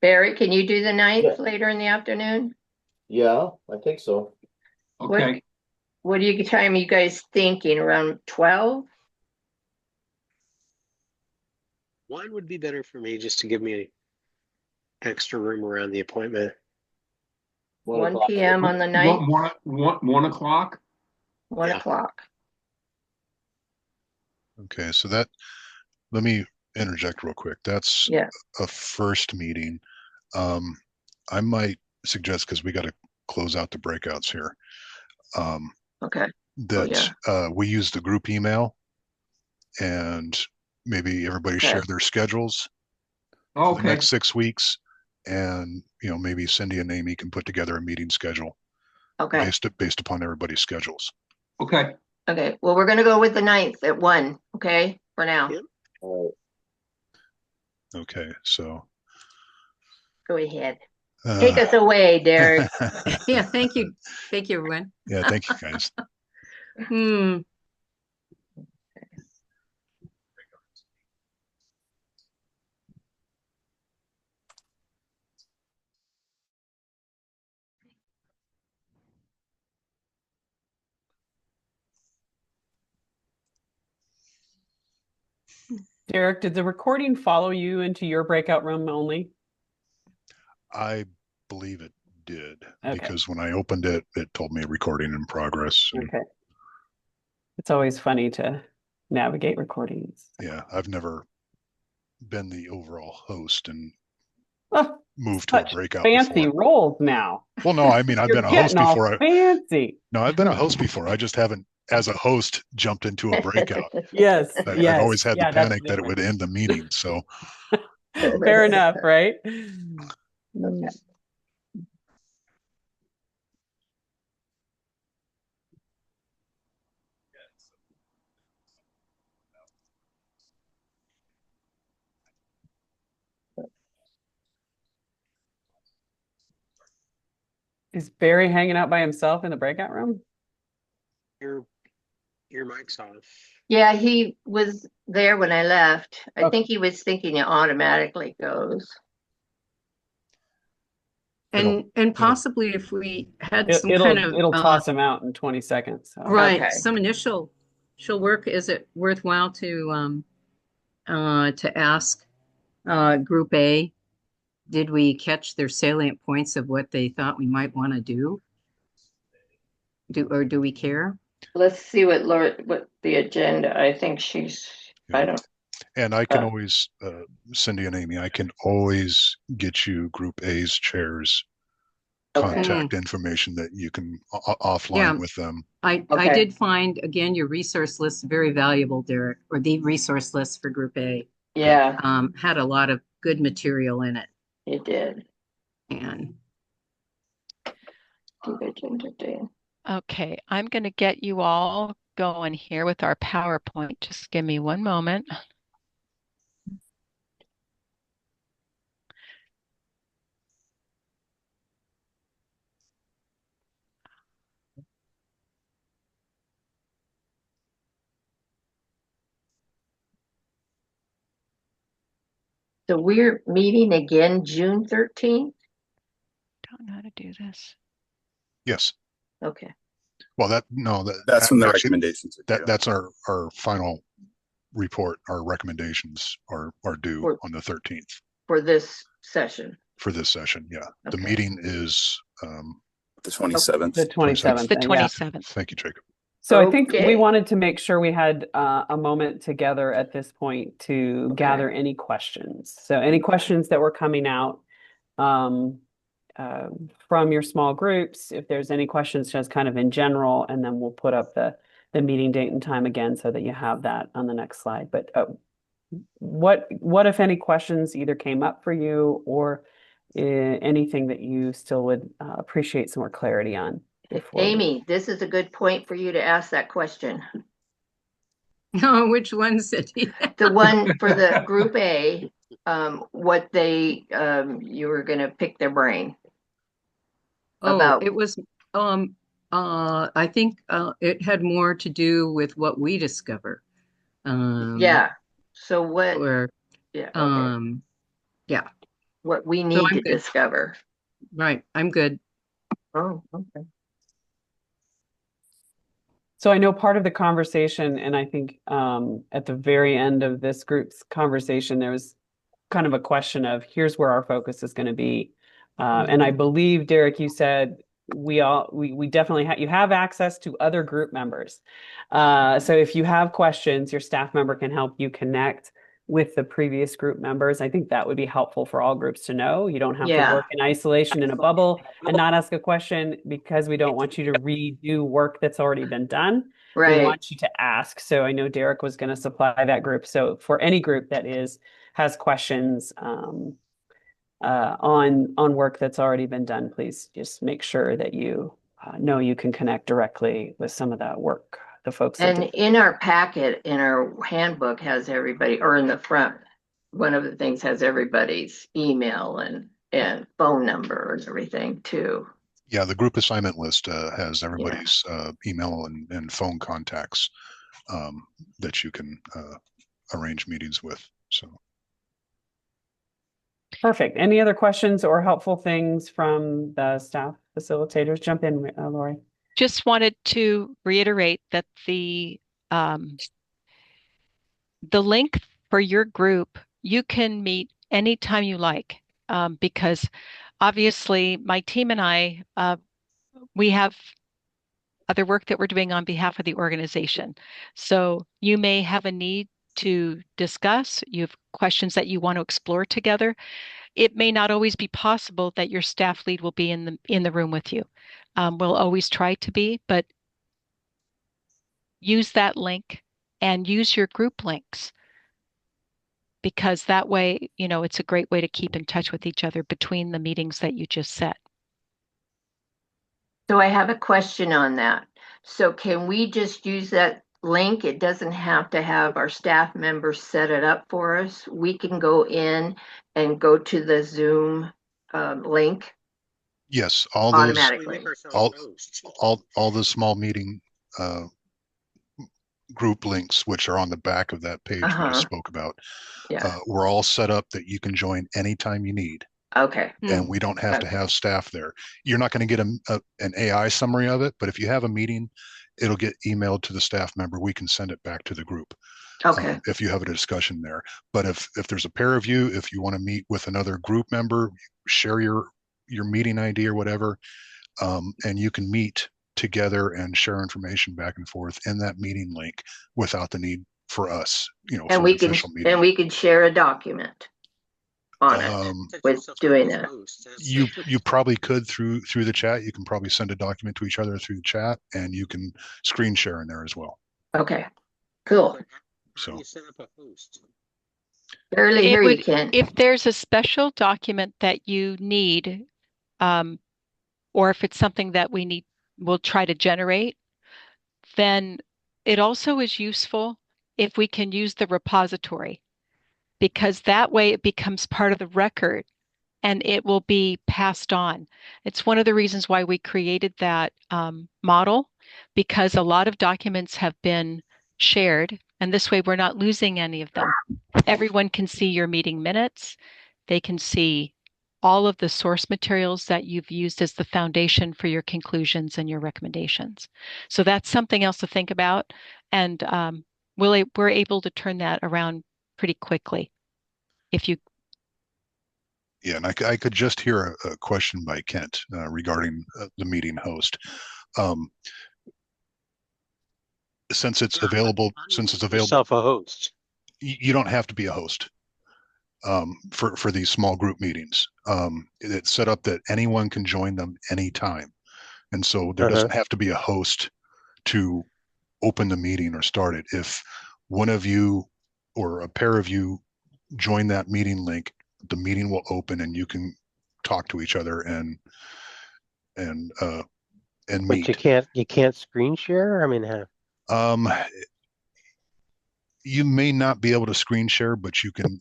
Barry, can you do the 9th later in the afternoon? Yeah, I think so. Okay. What time are you guys thinking? Around 12? 1 would be better for me, just to give me extra room around the appointment. 1 p.m. on the 9th? 1 o'clock? 1 o'clock. Okay, so let me interject real quick. That's a first meeting. I might suggest, because we got to close out the breakouts here. Okay. That we use the group email, and maybe everybody share their schedules for the next 6 weeks, and maybe Cindy and Amy can put together a meeting schedule. Okay. Based upon everybody's schedules. Okay. Okay. Well, we're gonna go with the 9th at 1. Okay, for now. Yep. Okay, so go ahead. Take us away, Derek. Yeah, thank you. Thank you, everyone. Yeah, thank you, guys. Derek, did the recording follow you into your breakout room only? I believe it did, Okay. because when I opened it, it told me recording in progress. And Okay. It's always funny to navigate recordings. yeah, I've never been the overall host and Oh, moved to a such breakout fancy before. roles now. Well, no, I mean, I've You're been a host getting all before. fancy. No, I've been a host before. I just haven't, as a host, jumped into a breakout. Yes, I've yes. always had the Yeah, that's panic that it would different. end the meeting. So Fair enough, right? Okay. Is Barry hanging out by himself in the breakout room? Your mic's off. Yeah, he was there when I left. I Okay. think he was thinking it automatically goes. And possibly if we had some It'll kind of it'll toss him out in 20 seconds. So. right, Okay. some initial work, is it worthwhile to ask Group A, did we catch their salient points of what they thought we might want to do? Do we care? Let's see what the agenda. I think she's. I don't. and I can always, Cindy and Amy, I can always get you Group A's chairs contact information that you can offline with them. I did find, again, your resource list very valuable, Derek, or the resource list for Group A. Yeah. Had a lot of good material in it. It did. And Okay, I'm going to get you all going here with our PowerPoint. Just give me one moment. So we're meeting again June 13th? Don't know how to do this. Yes. Okay. Well, that's when the actually, recommendations are due. That's our final report. Our recommendations are due on the 13th. For this session. For this session, yeah. Okay. The meeting is the 27th. The 27th. The 27th. Yeah. Thank you, Jacob. So I think we wanted to make sure we had a moment together at this point to gather any questions. So any questions that were coming out from your small groups, if there's any questions just kind of in general, and then we'll put up the meeting date and time again so that you have that on the next slide. But what if any questions either came up for you or anything that you still would appreciate some more clarity on? Amy, this is a good point for you to ask that question. Oh, which one, Cindy? The one for the Group A, what they, you were going to pick their brain. About. It was, I think it had more to do with what we discover. Yeah. So what? Yeah. Yeah. What we need to discover. Right. I'm good. Oh, okay. So I know part of the conversation, and I think at the very end of this group's conversation, there was kind of a question of here's where our focus is going to be. And I believe, Derek, you said we definitely you have access to other group members. So if you have questions, your staff member can help you connect with the previous group members. I think that would be helpful for all groups to know. You don't have to work in isolation in a bubble and not ask a question, because we don't want you to redo work that's already been done. Right. We want you to ask. So I know Derek was going to supply that group. So for any group that has questions on work that's already been done, please just make sure that you know you can connect directly with some of that work. The folks and in our packet, in our handbook, has everybody, or in the front, one of the things has everybody's email and phone number and everything too. Yeah, the group assignment list has everybody's email and phone contacts that you can arrange meetings with. So. Perfect. Any other questions or helpful things from the staff facilitators? Jump in, Lori. Just wanted to reiterate that the link for your group, you can meet anytime you like, because obviously my team and I, we have other work that we're doing on behalf of the organization. So you may have a need to discuss, you have questions that you want to explore together. It may not always be possible that your staff lead will be in the room with you. We'll always try to be, but use that link and use your group links because that way, it's a great way to keep in touch with each other between the meetings that you just set. So I have a question on that. So can we just use that link? It doesn't have to have our staff members set it up for us. We can go in and go to the Zoom link Yes, all those, automatically. all the small meeting group links, which are on the back of that page we just spoke about, Yeah. we're all set up that you can join anytime you need. Okay. And we don't have to have staff there. You're not going to get an AI summary of it, but if you have a meeting, it'll get emailed to the staff member. We can send it back to the group. Okay. If you have a discussion there. But if there's a pair of you, if you want to meet with another group member, share your meeting ID or whatever, and you can meet together and share information back and forth in that meeting link without the need for us, And for we an can official meeting. and we can share a document on it with doing that. You probably could through the chat. You can probably send a document to each other through the chat, and you can screen share in there as well. Okay. Cool. So barely hear you, Kent. If there's a special document that you need, or if it's something that we'll try to generate, then it also is useful if we can use the repository, because that way it becomes part of the record and it will be passed on. It's one of the reasons why we created that model, because a lot of documents have been shared, and this way we're not losing any of them. Everyone can see your meeting minutes. They can see all of the source materials that you've used as the foundation for your conclusions and your recommendations. So that's something else to think about. And we're able to turn that around pretty quickly. If you Yeah, and I could just hear a question by Kent regarding the meeting host. Since it's available, yourself a host. You don't have to be a host for these small group meetings. It's set up that anyone can join them anytime, and so there doesn't have to be a host to open the meeting or start it. If one of you or a pair of you join that meeting link, the meeting will open and you can talk to each other and meet. But you can't screen share? I mean, you may not be able to screen share, but you can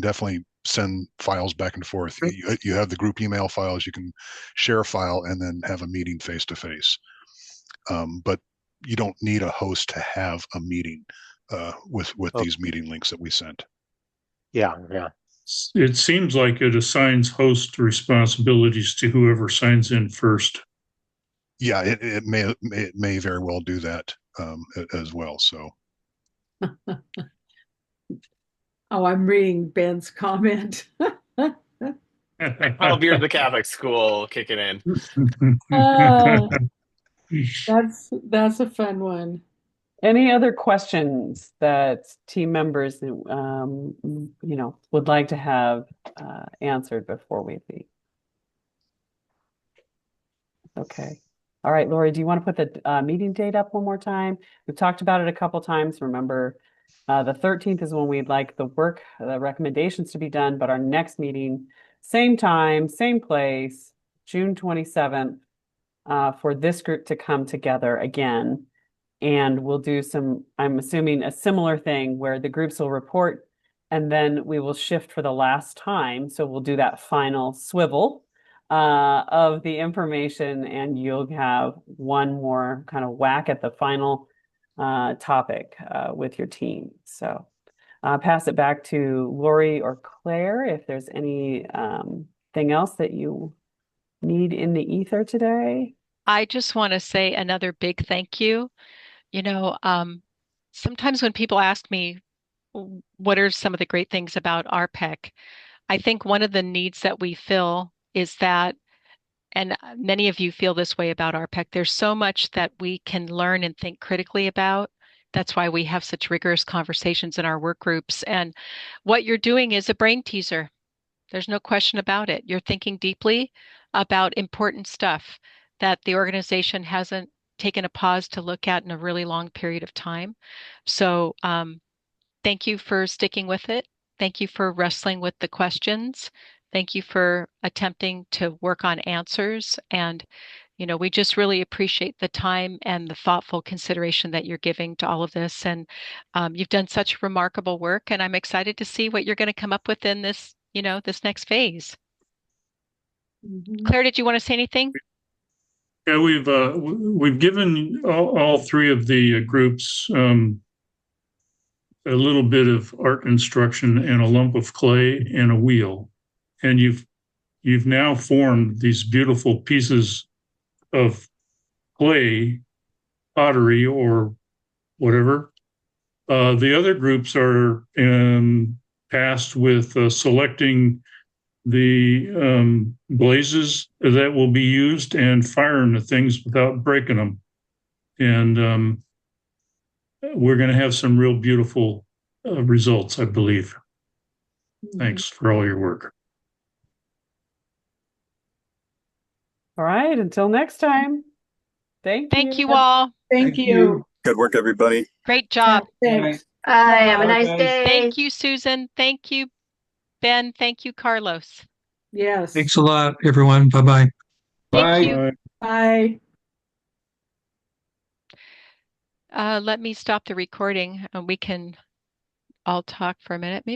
definitely send files back and forth. You have the group email files, you can share a file and then have a meeting face to face. But you don't need a host to have a meeting with these meeting links that we sent. Yeah. It seems like it assigns host responsibilities to whoever signs in first. Yeah, it may very well do that as well. So. Oh, I'm reading Ben's comment. Oh, here's the Catholic school kicking in. That's a fun one. Any other questions that team members, would like to have answered before we leave? Okay. All right, Lori, do you want to put the meeting date up one more time? We've talked about it a couple times. Remember, the 13th is when we'd like the recommendations to be done, but our next meeting, same time, same place, June 27th, for this group to come together again. And we'll do I'm assuming a similar thing where the groups will report and then we will shift for the last time. So we'll do that final swivel of the information and you'll have one more kind of whack at the final topic with your team. So pass it back to Lori or Claire if there's any thing else that you need in the ether today. I just want to say another big thank you. Sometimes when people ask me, what are some of the great things about RPEC? I think one of the needs that we fill is that, and many of you feel this way about RPEC, there's so much that we can learn and think critically about. That's why we have such rigorous conversations in our work groups. And what you're doing is a brain teaser. There's no question about it. You're thinking deeply about important stuff that the organization hasn't taken a pause to look at in a really long period of time. So thank you for sticking with it. Thank you for wrestling with the questions. Thank you for attempting to work on answers. And, we just really appreciate the time and the thoughtful consideration that you're giving to all of this. And you've done such remarkable work, and I'm excited to see what you're going to come up with in this, this next phase. Claire, did you want to say anything? Yeah, we've given all three of the groups a little bit of art instruction and a lump of clay and a wheel, and you've now formed these beautiful pieces of clay, pottery, or whatever. The other groups are tasked with selecting the blazes that will be used and firing the things without breaking them. And we're going to have some real beautiful results, I believe. Thanks for all your work. All right, until next time. Thank you all. Thank you. Good work, everybody. Great job. Thanks. Bye. Have a nice day. Thank you, Susan. Thank you, Ben. Thank you, Carlos. Yes. Thanks a lot, everyone. Bye-bye. Thank you. Bye. Let me stop the recording and we can all talk for a minute. Maybe